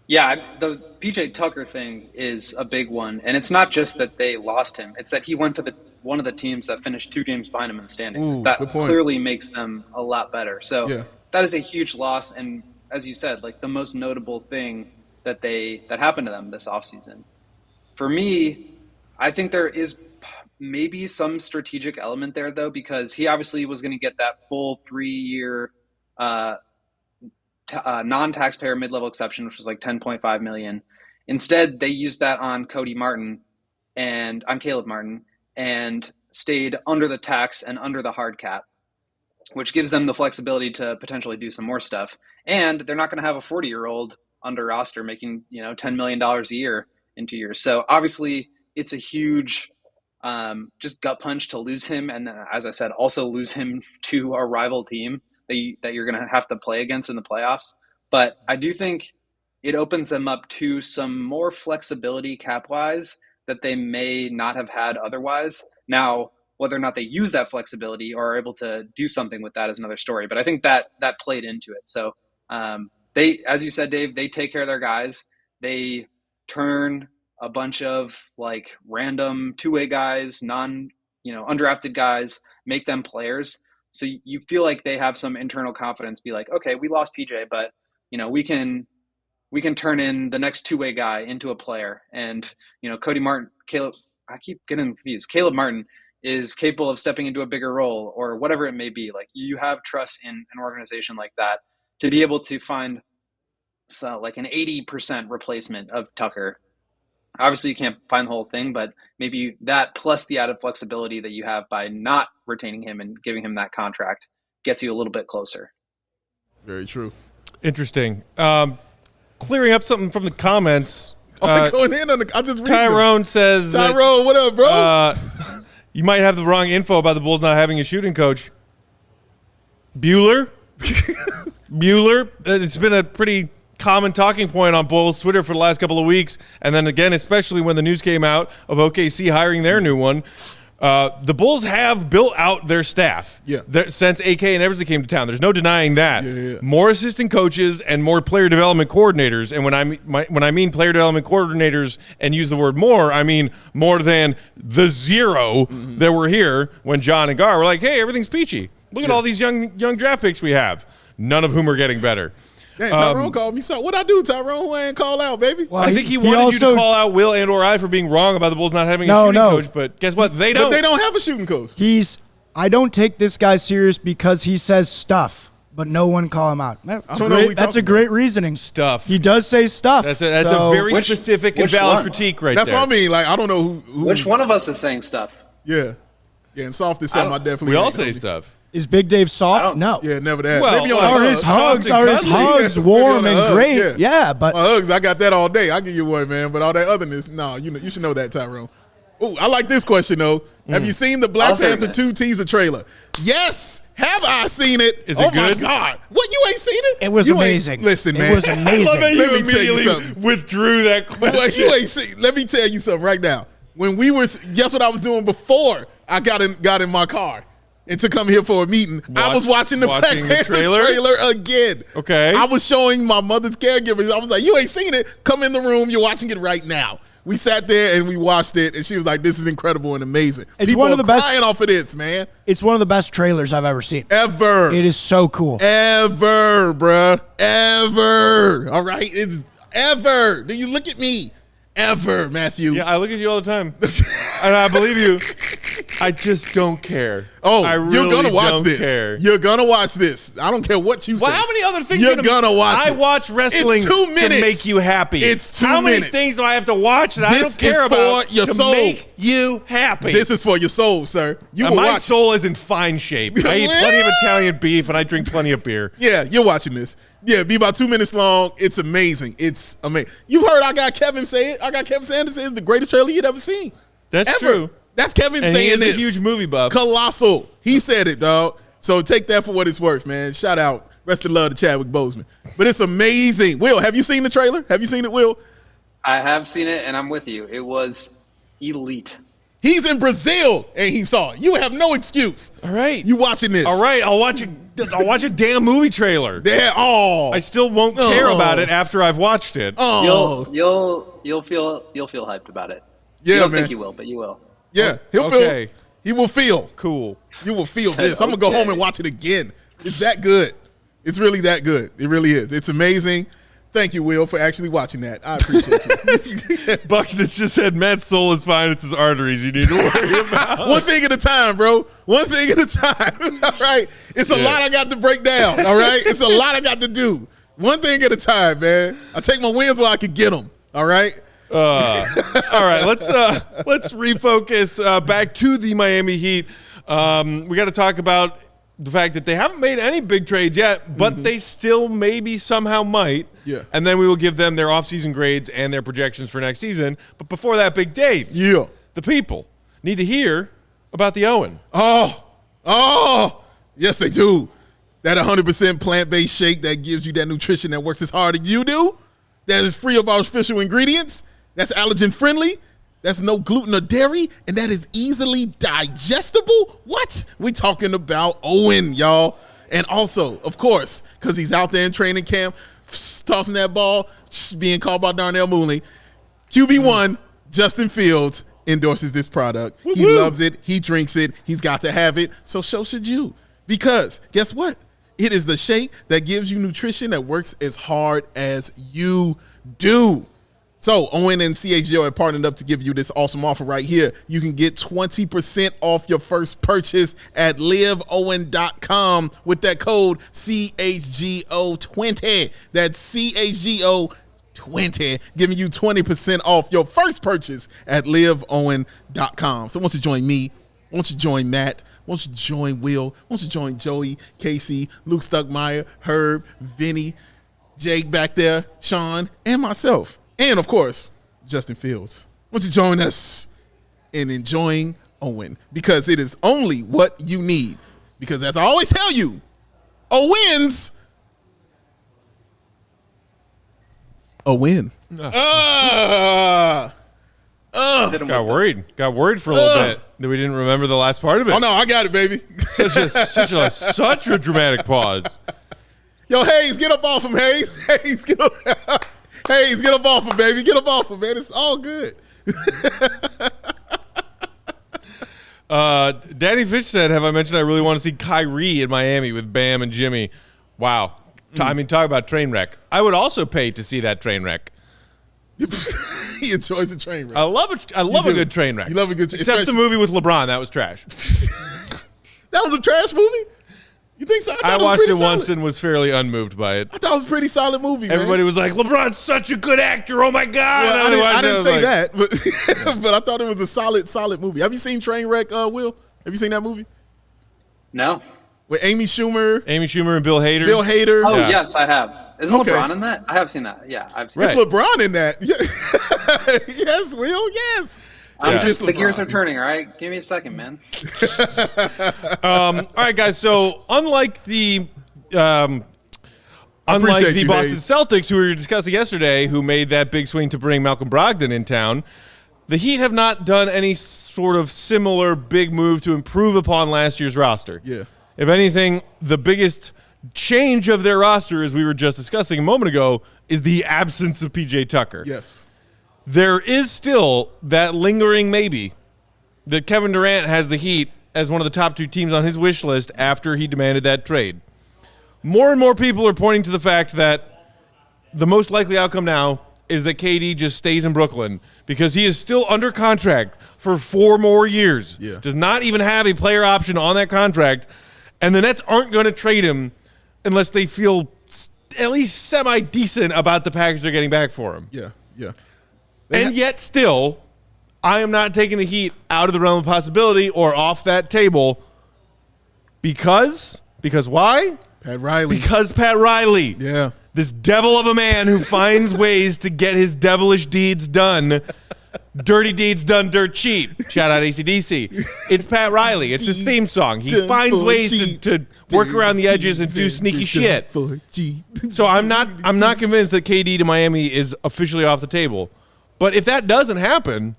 Yeah, the PJ Tucker thing is a big one, and it's not just that they lost him. It's that he went to one of the teams that finished 2 games behind him in the standings. That clearly makes them a lot better. So that is a huge loss, and as you said, the most notable thing that happened to them this offseason. For me, I think there is maybe some strategic element there, though, because he obviously was going to get that full 3-year non-taxpayer mid-level exception, which was $10.5 million. Instead, they used that on Caleb Martin and stayed under the tax and under the hard cap, which gives them the flexibility to potentially do some more stuff. And they're not going to have a 40-year-old under roster making $10 million a year in 2 years. So obviously it's a huge just gut punch to lose him, and then, as I said, also lose him to a rival team that you're going to have to play against in the playoffs. But I do think it opens them up to some more flexibility cap-wise that they may not have had otherwise. Now, whether or not they use that flexibility or are able to do something with that is another story. But I think that played into it. So they, as you said, Dave, they take care of their guys. They turn a bunch of like random two-way guys, undrafted guys, make them players. So you feel like they have some internal confidence, be like, okay, we lost PJ, but we can turn in the next two-way guy into a player. And, Cody Martin, I keep getting confused. Caleb Martin is capable of stepping into a bigger role or whatever it may be. Like, you have trust in an organization like that to be able to find like an 80% replacement of Tucker. Obviously, you can't find the whole thing, but maybe that plus the added flexibility that you have by not retaining him and giving him that contract gets you a little bit closer. Very true. Interesting. Clearing up something from the comments. Going in on I just read Tyrone says, Tyrone, what up, bro? You might have the wrong info about the Bulls not having a shooting coach. Bueller? It's been a pretty common talking point on Bulls Twitter for the last couple of weeks, and then again, especially when the news came out of OKC hiring their new one. The Bulls have built out their staff since AK and Eversley came to town. There's no denying that. Yeah. More assistant coaches and more player development coordinators. And when I mean player development coordinators and use the word more, I mean more than the zero that were here when John and Gar were like, hey, everything's peachy. Look at all these young draft picks we have, none of whom are getting better. Dang, Tyrone called me. So what'd I do, Tyrone? Who I ain't call out, baby? Well, I think he wanted you to call out Will and or I for being wrong about the Bulls not having a shooting coach, but guess what? They don't. But they don't have a shooting coach. I don't take this guy serious because he says stuff, but no one call him out. That's a great reasoning. Stuff. He does say stuff. That's a very specific and valid critique right there. That's what I mean. Like, I don't know who. Which one of us is saying stuff? Yeah, and soft is something I definitely. We all say stuff. Is Big Dave soft? No. Yeah, never that. Well, maybe are his hugs warm and great? Yeah, but my hugs, I got that all day. I give you one, man. But all that otherness, no, you should know that, Tyrone. Oh, I like this question though. Have you seen the Black Panther 2 teaser trailer? Yes. Have I seen it? Is it good? Oh my God! What, you ain't seen it? It was amazing. Listen, man. It was amazing. I love how you Let me tell you immediately something. withdrew that question. Well, you ain't seen. Let me tell you something right now. When we were, guess what I was doing before I got in my car and to come here for a meeting? I was watching the Black Panther trailer again. Okay. I was showing my mother's caregivers. I was like, you ain't seen it? Come in the room. You're watching it right now. We sat there and we watched it, and she was like, this is incredible and amazing. It's People one of the best crying off of this, man. It's one of the best trailers I've ever seen. Ever. It is so cool. Ever, bruh. Ever. All right? It's ever. Do you look at me? Ever, Matthew. Yeah, I look at you all the time. And I believe you. I just don't care. Oh, I really you're gonna watch don't this. Care. You're gonna watch this. I don't care what you say. Well, how many other things you're gonna watch? I watch wrestling it's 2 minutes. to make you happy. It's 2 minutes. How many things do I have to watch that I don't care about your to soul. make you happy? This is for your soul, sir. You will my watch. soul is in fine shape. I eat plenty of Italian beef and I drink plenty of beer. Yeah, you're watching this. Yeah, be about 2 minutes long. It's amazing. It's amazing. You've heard I got Kevin say it. I got Kevin saying this is the greatest trailer you'd ever seen. That's ever. true. That's Kevin and saying he is this. a huge movie buff. Colossal. He said it, dog. So take that for what it's worth, man. Shout out. Rest of love to Chadwick Boseman. But it's amazing. Will, have you seen the trailer? Have you seen it, Will? I have seen it, and I'm with you. It was elite. He's in Brazil, and he saw it. You have no excuse. All right. You watching this. All right. I'll watch a damn movie trailer. I still won't care about it after I've watched it. You'll feel hyped about it. Yeah, you don't man. think you will, but you will. Yeah, he'll feel. He will feel. Cool. You will feel this. I'm going to go home and watch it again. It's that good. It's really that good. It really is. It's amazing. Thank you, Will, for actually watching that. I appreciate you. Buckness just said Matt's soul is fine. It's his arteries you need to worry about. One thing at a time, bro. One thing at a time. All right? It's a lot I got to break down. All right? It's a lot I got to do. One thing at a time, man. I take my wins while I can get them. All right? All right, let's refocus back to the Miami Heat. We got to talk about the fact that they haven't made any big trades yet, but they still maybe somehow might. Yeah. And then we will give them their offseason grades and their projections for next season. But before that, Big Dave, the people need to hear about the Owen. Oh, yes, they do. That 100% plant-based shake that gives you that nutrition that works as hard as you do. That is free of artificial ingredients. That's allergen-friendly. That's no gluten or dairy. And that is easily digestible. What? We talking about Owen, y'all. And also, of course, because he's out there in training camp, tossing that ball, being called by Darnell Mooney, QB1, Justin Fields, endorses this product. He loves it. He drinks it. He's got to have it. So should you. Because guess what? It is the shake that gives you nutrition that works as hard as you do. So Owen and CHGO have partnered up to give you this awesome offer right here. You can get 20% off your first purchase at liveowen.com with that code CHGO20. That's CHGO20, giving you 20% off your first purchase at liveowen.com. So once you join me, once you join Matt, once you join Will, once you join Joey, Casey, Luke Stuckmeyer, Herb, Vinny, Jake back there, Sean, and myself. And, of course, Justin Fields. Won't you join us in enjoying Owen? Because it is only what you need. Because as I always tell you, Owens a win. Got worried for a little bit that we didn't remember the last part of it. Oh, no, I got it, baby. Such a dramatic pause. Yo, Hayes, get up off him, Hayes. Hayes, get up. Hayes, get up off him, baby. Get up off him, man. It's all good. Danny Fish said, have I mentioned I really want to see Kyrie in Miami with Bam and Jimmy? Wow. I mean, talk about train wreck. I would also pay to see that train wreck. He enjoys the train wreck. I love a good train wreck. You love a good train Except the movie with LeBron. That was trash. That was a trash movie? You think so? I watched it once and was fairly unmoved by it. I thought it was a pretty solid movie, Everybody man. was like, LeBron's such a good actor. Oh, my God. Well, I didn't say that, but I thought it was a solid movie. Have you seen Trainwreck, Will? Have you seen that movie? No. With Amy Schumer and Bill Hader. Oh, Yeah. yes, I have. Isn't Okay. LeBron in that? I have seen that. Yeah, I've seen It's it. LeBron in that. Yes, Will, yes. I'm just, the LeBron. gears are turning, all right? Give me a second, man. All right, guys. So unlike the appreciate you, Boston Hayes. Celtics, who we were discussing yesterday, who made that big swing to bring Malcolm Brogdon in town, the Heat have not done any sort of similar big move to improve upon last year's roster. Yeah. If anything, the biggest change of their roster, as we were just discussing a moment ago, is the absence of PJ Tucker. Yes. There is still that lingering maybe that Kevin Durant has the Heat as one of the top two teams on his wish list after he demanded that trade. More and more people are pointing to the fact that the most likely outcome now is that KD just stays in Brooklyn because he is still under contract for 4 more years. Yeah. Does not even have a player option on that contract, and the Nets aren't going to trade him unless they feel at least semi-decent about the package they're getting back for him. Yeah. And yet still, I am not taking the Heat out of the realm of possibility or off that table because why? Pat Riley. Because Pat Riley. Yeah. This devil of a man who finds ways to get his devilish deeds done. Dirty deeds done dirt cheap. Shout out AC/DC. It's Pat Riley. It's his theme song. He finds ways to work around the edges and do sneaky shit. So I'm not convinced that KD to Miami is officially off the table. But if that doesn't happen,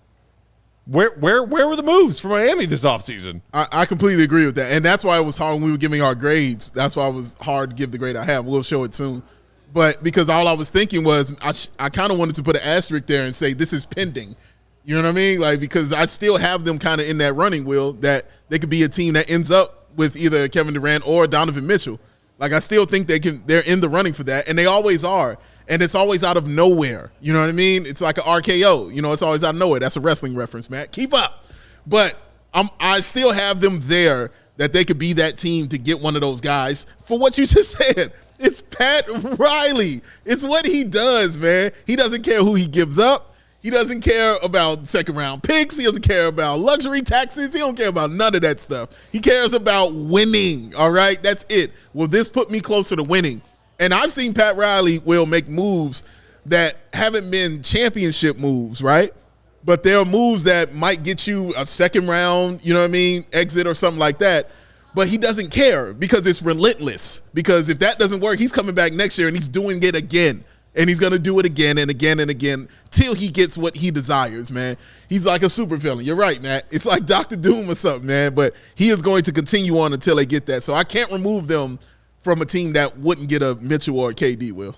where were the moves for Miami this offseason? I completely agree with that. And that's why it was hard when we were giving our grades. That's why it was hard to give the grade I have. We'll show it soon. But because all I was thinking was I kind of wanted to put an asterisk there and say this is pending. You know what I mean? Like, because I still have them kind of in that running wheel that they could be a team that ends up with either Kevin Durant or Donovan Mitchell. Like, I still think they're in the running for that, and they always are. And it's always out of nowhere. You know what I mean? It's like an RKO. You know, it's always out of nowhere. That's a wrestling reference, Matt. Keep up. But I still have them there that they could be that team to get one of those guys for what you just said. It's Pat Riley. It's what he does, man. He doesn't care who he gives up. He doesn't care about second-round picks. He doesn't care about luxury taxes. He don't care about none of that stuff. He cares about winning, all right? That's it. Will this put me closer to winning? And I've seen Pat Riley will make moves that haven't been championship moves, right? But there are moves that might get you a second round, you know what I mean, exit or something like that. But he doesn't care because it's relentless. Because if that doesn't work, he's coming back next year and he's doing it again. And he's going to do it again and again and again till he gets what he desires, man. He's like a supervillain. You're right, Matt. It's like Dr. Doom or something, man. But he is going to continue on until they get that. So I can't remove them from a team that wouldn't get a Mitchell or a KD, Will.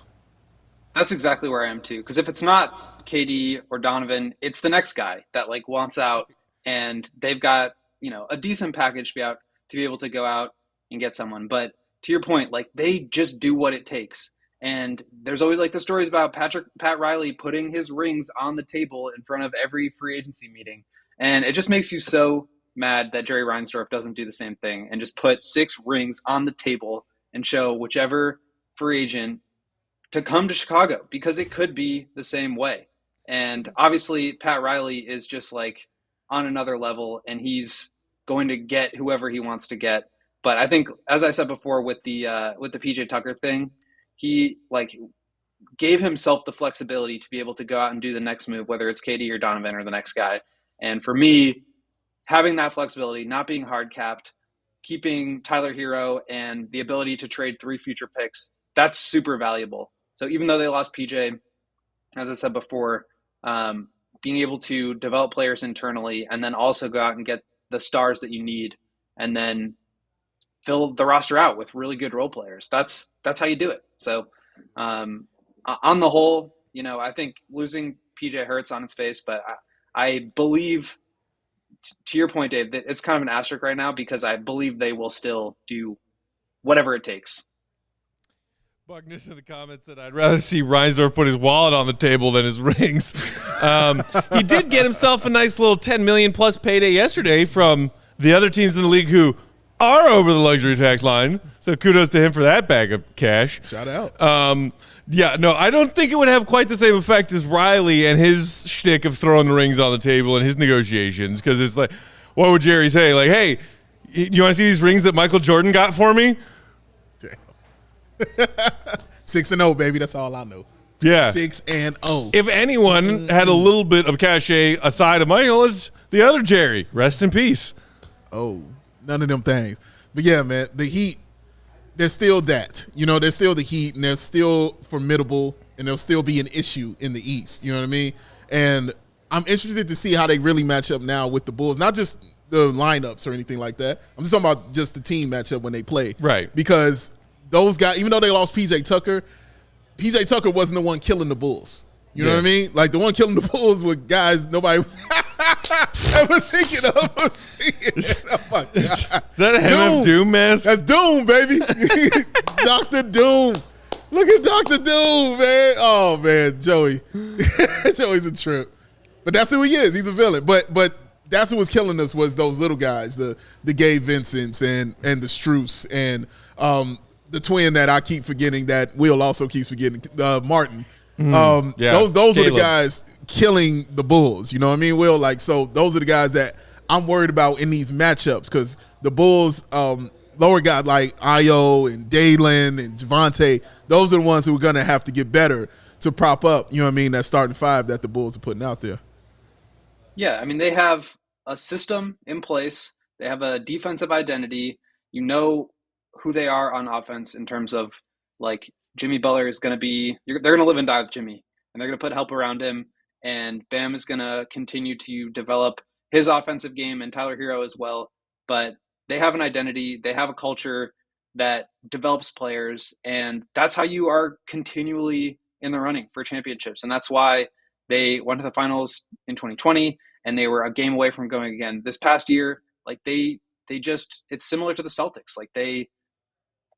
That's exactly where I am too. Because if it's not KD or Donovan, it's the next guy that like wants out, and they've got, you know, a decent package to be able to go out and get someone. But to your point, like they just do what it takes. And there's always like the stories about Pat Riley putting his rings on the table in front of every free agency meeting. And it just makes you so mad that Jerry Reinsdorf doesn't do the same thing and just put 6 rings on the table and show whichever free agent to come to Chicago, because it could be the same way. And obviously Pat Riley is just like on another level, and he's going to get whoever he wants to get. But I think, as I said before with the PJ Tucker thing, he like gave himself the flexibility to be able to go out and do the next move, whether it's KD or Donovan or the next guy. And for me, having that flexibility, not being hard capped, keeping Tyler Hero and the ability to trade 3 future picks, that's super valuable. So even though they lost PJ, as I said before, being able to develop players internally and then also go out and get the stars that you need and then fill the roster out with really good role players. That's how you do it. So on the whole, you know, I think losing PJ hurts on its face, but I believe, to your point, Dave, that it's kind of an asterisk right now because I believe they will still do whatever it takes. Bugness in the comments said, I'd rather see Reinsdorf put his wallet on the table than his rings. He did get himself a nice little $10 million plus payday yesterday from the other teams in the league who are over the luxury tax line. So kudos to him for that bag of cash. Shout out. Yeah, no, I don't think it would have quite the same effect as Riley and his shtick of throwing the rings on the table in his negotiations, because it's like, what would Jerry say? Like, hey, you want to see these rings that Michael Jordan got for me? 6-0, baby. That's all I know. Yeah. 6-0. If anyone had a little bit of cachet aside of Michael, is the other Jerry. Rest in peace. Oh, none of them things. But yeah, man, the Heat, they're still that. You know, they're still the Heat, and they're still formidable, and they'll still be an issue in the East. You know what I mean? And I'm interested to see how they really match up now with the Bulls. Not just the lineups or anything like that. I'm just talking about just the team matchup when they play. Right. Because those guys, even though they lost PJ Tucker wasn't the one killing the Bulls. You know what I mean? Like, the one killing the Bulls were guys nobody was ever thinking of or seeing. Oh, my God. Is that a MF Doom mask? That's Doom, baby. Dr. Doom. Look at Dr. Doom, man. Oh, man, Joey. Joey's a trip. But that's who he is. He's a villain. But that's who was killing us, was those little guys, the Gabe Vincents and the Strus and the twin that I keep forgetting that Will also keeps forgetting, Martin. Those are the guys killing the Bulls. You know what I mean, Will? Like, so those are the guys that I'm worried about in these matchups, because the Bulls lower guys like Ayo and Dalen and Javante, those are the ones who are going to have to get better to prop up, you know what I mean, that starting 5 that the Bulls are putting out there. Yeah, I mean, they have a system in place. They have a defensive identity. You know who they are on offense in terms of, like, Jimmy Butler is going to be – they're going to live and die with Jimmy, and they're going to put help around him, and Bam is going to continue to develop his offensive game, and Tyler Hero as well. But they have an identity. They have a culture that develops players, and that's how you are continually in the running for championships. And that's why they went to the finals in 2020, and they were a game away from going again. This past year, like, they just – it's similar to the Celtics. Like, they –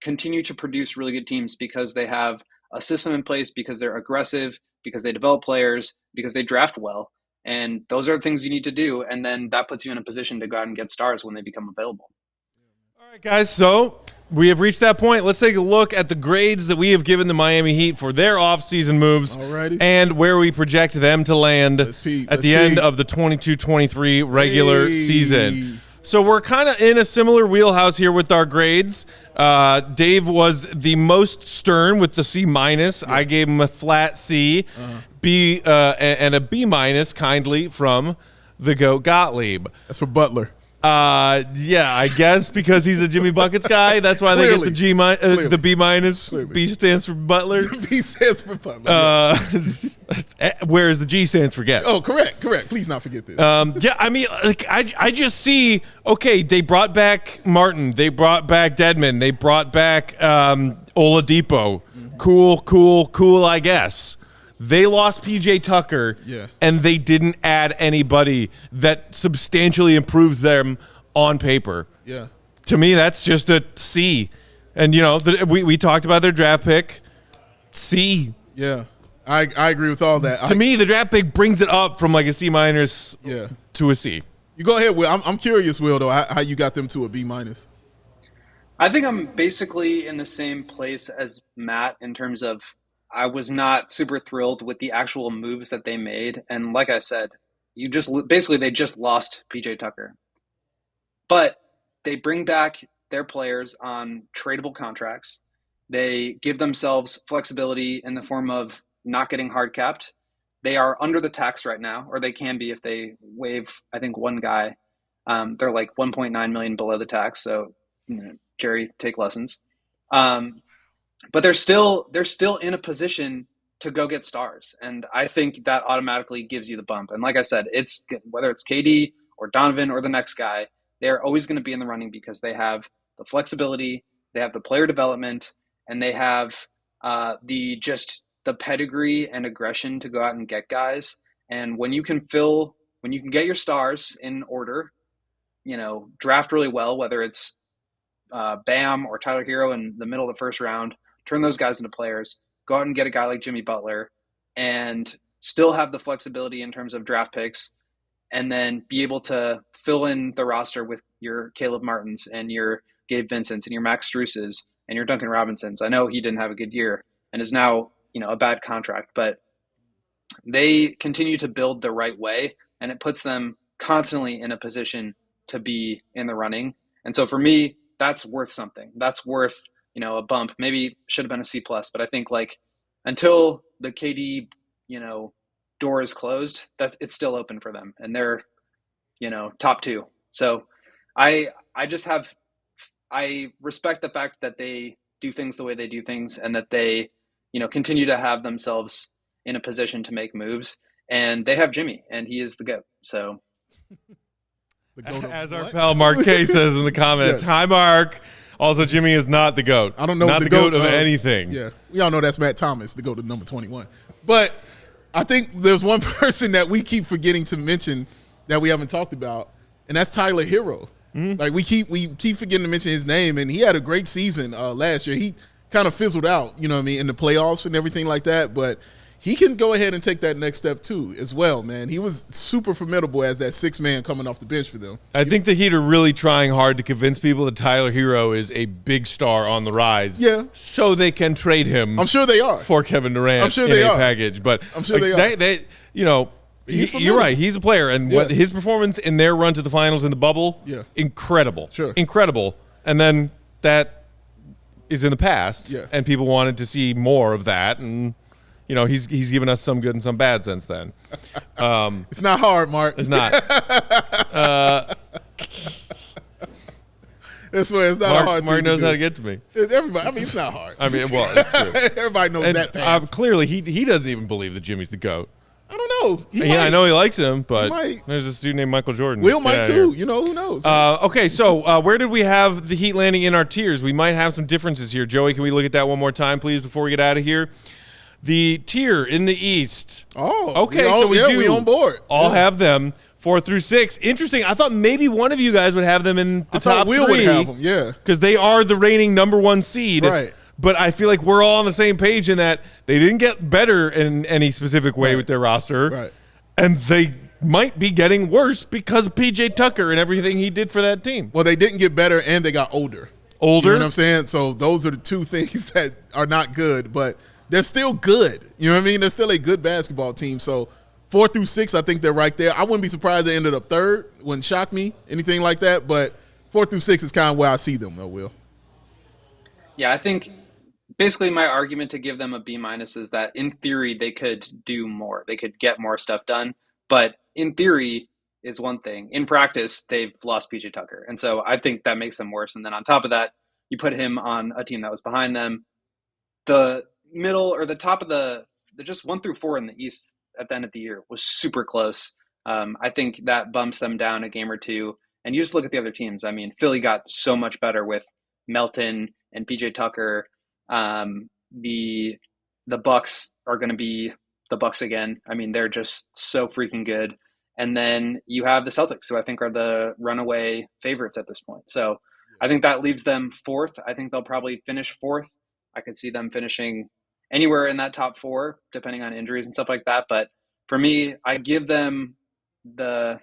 continue to produce really good teams because they have a system in place, because they're aggressive, because they develop players, because they draft well. And those are the things you need to do. And then that puts you in a position to go out and get stars when they become available. All right, guys. So we have reached that point. Let's take a look at the grades that we have given the Miami Heat for their offseason moves. Alrighty. And where we project them to land at the end of the 22-23 regular season. So we're kind of in a similar wheelhouse here with our grades. Dave was the most stern with the C-. Yeah. I gave him a flat C, B, and a B- kindly from the GOAT Gottlieb. That's for Butler. Yeah, I guess because he's a Jimmy Buckets guy. That's why they get the B minus. B stands for Butler. B stands for Butler. Whereas the G stands for Gets. Oh, correct. Please not forget this. Yeah, I mean, like I just see. Okay, they brought back Martin. They brought back Dedmon. They brought back Oladipo. Cool. I guess. They lost PJ Tucker, and they didn't add anybody that substantially improves them on paper. Yeah. To me, that's just a C. And, we talked about their draft pick. C. Yeah. I agree with all that. To me, the draft pick brings it up from like a C minus to a C. You go ahead, Will. I'm curious, Will, though, how you got them to a B minus. I think I'm basically in the same place as Matt in terms of I was not super thrilled with the actual moves that they made. And like I said, they just lost PJ Tucker. But they bring back their players on tradable contracts. They give themselves flexibility in the form of not getting hard capped. They are under the tax right now, or they can be if they waive, I think, one guy. They're like 1.9 million below the tax. So, Jerry, take lessons. But they're still in a position to go get stars. And I think that automatically gives you the bump. And like I said, it's whether it's KD or Donovan or the next guy, they're always going to be in the running because they have the flexibility, they have the player development, and they have the pedigree and aggression to go out and get guys. And when you can get your stars in order, draft really well, whether it's Bam or Tyler Hero in the middle of the first round, turn those guys into players, go out and get a guy like Jimmy Butler and still have the flexibility in terms of draft picks and then be able to fill in the roster with your Caleb Martins and your Gabe Vincents and your Max Struces and your Duncan Robinsons. I know he didn't have a good year and is now, a bad contract, but they continue to build the right way and it puts them constantly in a position to be in the running. And so for me, that's worth something. That's worth, a bump. Maybe should have been a C plus, but I think like until the KD, door is closed, that it's still open for them and they're, top two. So I respect the fact that they do things the way they do things and that they, continue to have themselves in a position to make moves. And they have Jimmy and he is the GOAT. So as our pal Mark K says in the comments, yes. Hi, Mark. Also, Jimmy is not the GOAT. I don't know. Not the GOAT of anything. Yeah. We all know that's Matt Thomas, the GOAT of number 21. But I think there's one person that we keep forgetting to mention that we haven't talked about, and that's Tyler Hero. Mm-hmm. Like we keep forgetting to mention his name, and he had a great season last year. He kind of fizzled out, in the playoffs and everything like that, but he can go ahead and take that next step too as well, man. He was super formidable as that sixth man coming off the bench for them. I think the Heat are really trying hard to convince people that Tyler Hero is a big star on the rise. Yeah. So they can trade him. I'm sure they are. For Kevin Durant I'm sure they are. Package. But I'm sure they are. You're right. He's a player. And what his performance in their run to the finals in the bubble, incredible. Sure. Incredible. And then that is in the past. Yeah. And people wanted to see more of that. And he's given us some good and some bad since then. It's not hard, Mark. It's not. That's why it's not a hard thing. Mark knows how to get to me. Everybody. It's not hard. It's true. Everybody knows that path. Clearly, he doesn't even believe that Jimmy's the GOAT. I don't know. I know he likes him, but there's a student named Michael Jordan. Will might too. Who knows? Okay, so where did we have the Heat landing in our tiers? We might have some differences here. Joey, can we look at that one more time, please, before we get out of here? The tier in the East. Oh, okay. We on board. All have them 4 through 6. Interesting. I thought maybe one of you guys would have them in the top 3. Will would have them, yeah, because they are the reigning number 1 seed. Right. But I feel like we're all on the same page in that they didn't get better in any specific way with their roster, right? And they might be getting worse because of PJ Tucker and everything he did for that team. Well, they didn't get better, and they got older. You know what I'm saying? So those are the two things that are not good, but they're still good. You know what I mean? They're still a good basketball team. So 4 through 6, I think they're right there. I wouldn't be surprised they ended up 3rd. Wouldn't shock me, anything like that. But 4 through 6 is kind of where I see them, though, Will. Yeah, I think basically my argument to give them a B- is that in theory they could do more. They could get more stuff done. But in theory, is one thing. In practice, they've lost PJ Tucker. And so I think that makes them worse. And then on top of that, you put him on a team that was behind them. The middle or the top of the just 1 through 4 in the East at the end of the year was super close. I think that bumps them down a game or two. And you just look at the other teams. I mean, Philly got so much better with Melton and PJ Tucker. The Bucks are going to be the Bucks again. I mean, they're just so freaking good. And then you have the Celtics, who I think are the runaway favorites at this point. So I think that leaves them 4th. I think they'll probably finish 4th. I could see them finishing anywhere in that top 4, depending on injuries and stuff like that. But for me, I give them the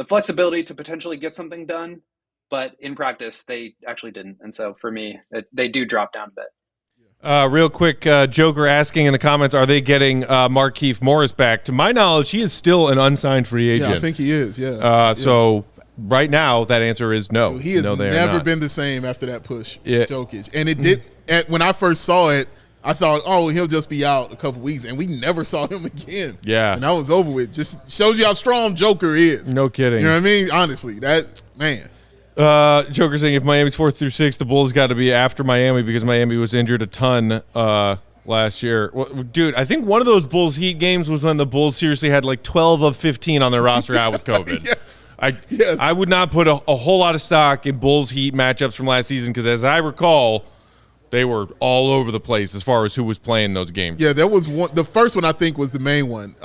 flexibility to potentially get something done, but in practice, they actually didn't. And so for me, they do drop down a bit. Real quick, Joker asking in the comments, are they getting Markieff Morris back? To my knowledge, he is still an unsigned free agent. Yeah, I think he is, yeah. So right now, that answer is no. He has no, never been the same after that push, Yeah. Jokic. And it did when I first saw it, I thought, oh, he'll just be out a couple weeks, and we never saw him again. Yeah. And that was over with. Just shows you how strong Joker is. No kidding. You know what I mean? Honestly, that, man. Joker saying if Miami's 4th through 6th, the Bulls got to be after Miami because Miami was injured a ton last year. Well, dude, I think one of those Bulls Heat games was when the Bulls seriously had like 12 of 15 on their roster out with COVID. Yes. I would not put a whole lot of stock in Bulls Heat matchups from last season because as I recall, they were all over the place as far as who was playing those games. Yeah, there was one. The first one I think was the main one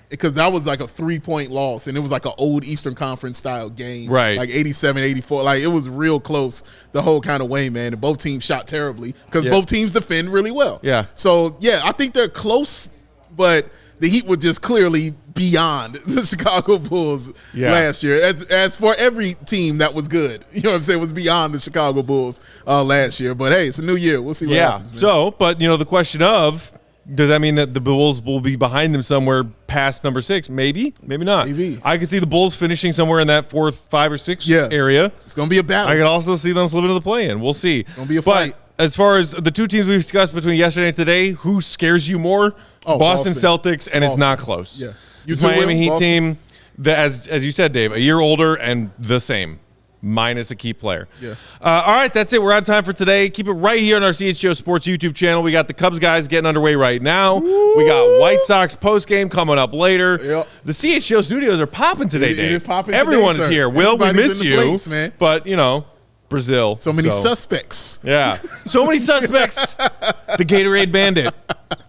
because that was like a 3-point loss, and it was like an old Eastern Conference style game, right? Like 87, 84. Like it was real close the whole kind of way, man. And both teams shot terribly because both teams defend really well. Yeah. So yeah, I think they're close, but the Heat were just clearly beyond the Chicago Bulls last year. As for every team that was good, you know what I'm saying, was beyond the Chicago Bulls last year. But hey, it's a new year. We'll see what happens. Man. So, but the question of, does that mean that the Bulls will be behind them somewhere past number 6? Maybe, maybe not. Maybe. I could see the Bulls finishing somewhere in that 4th, 5, or 6 area. It's going to be a battle. I could also see them slipping into the play-in. We'll see. It's going to be a fight. As far as the two teams we've discussed between yesterday and today, who scares you more? Boston Celtics, and it's not close. Yeah. It's Miami Heat team, as you said, Dave, a year older and the same, minus a key player. Yeah. All right, that's it. We're out of time for today. Keep it right here on our CHGO Sports YouTube channel. We got the Cubs guys getting underway right now. Woo! We got White Sox postgame coming up later. Yep. The CHGO studios are popping today, Dave. It is popping Everyone today, is sir. here. Will, we Everybody's miss in the you. place, man. But, Brazil. So many suspects. Yeah. So many suspects. The Gatorade Bandit.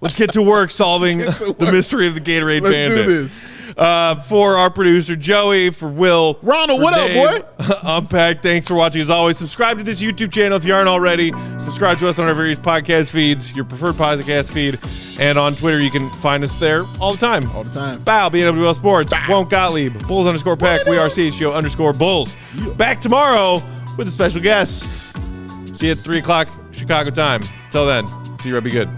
Let's get to work solving the mystery of the Gatorade Bandit. Let's do this. For our producer, Joey, for Will. Ronald, what Dave, up, boy? I'm Pack. Thanks for watching as always. Subscribe to this YouTube channel if you aren't already. Subscribe to us on our various podcast feeds, your preferred podcast feed. And on Twitter, you can find us there all the time. All the time. Bow, BWL Sports. Bow. Won't Gottlieb. Bulls_Pack. We are CHGO_Bulls. Yeah. Back tomorrow with a special guest. See you at 3 o'clock Chicago time. Till then, see you, be good.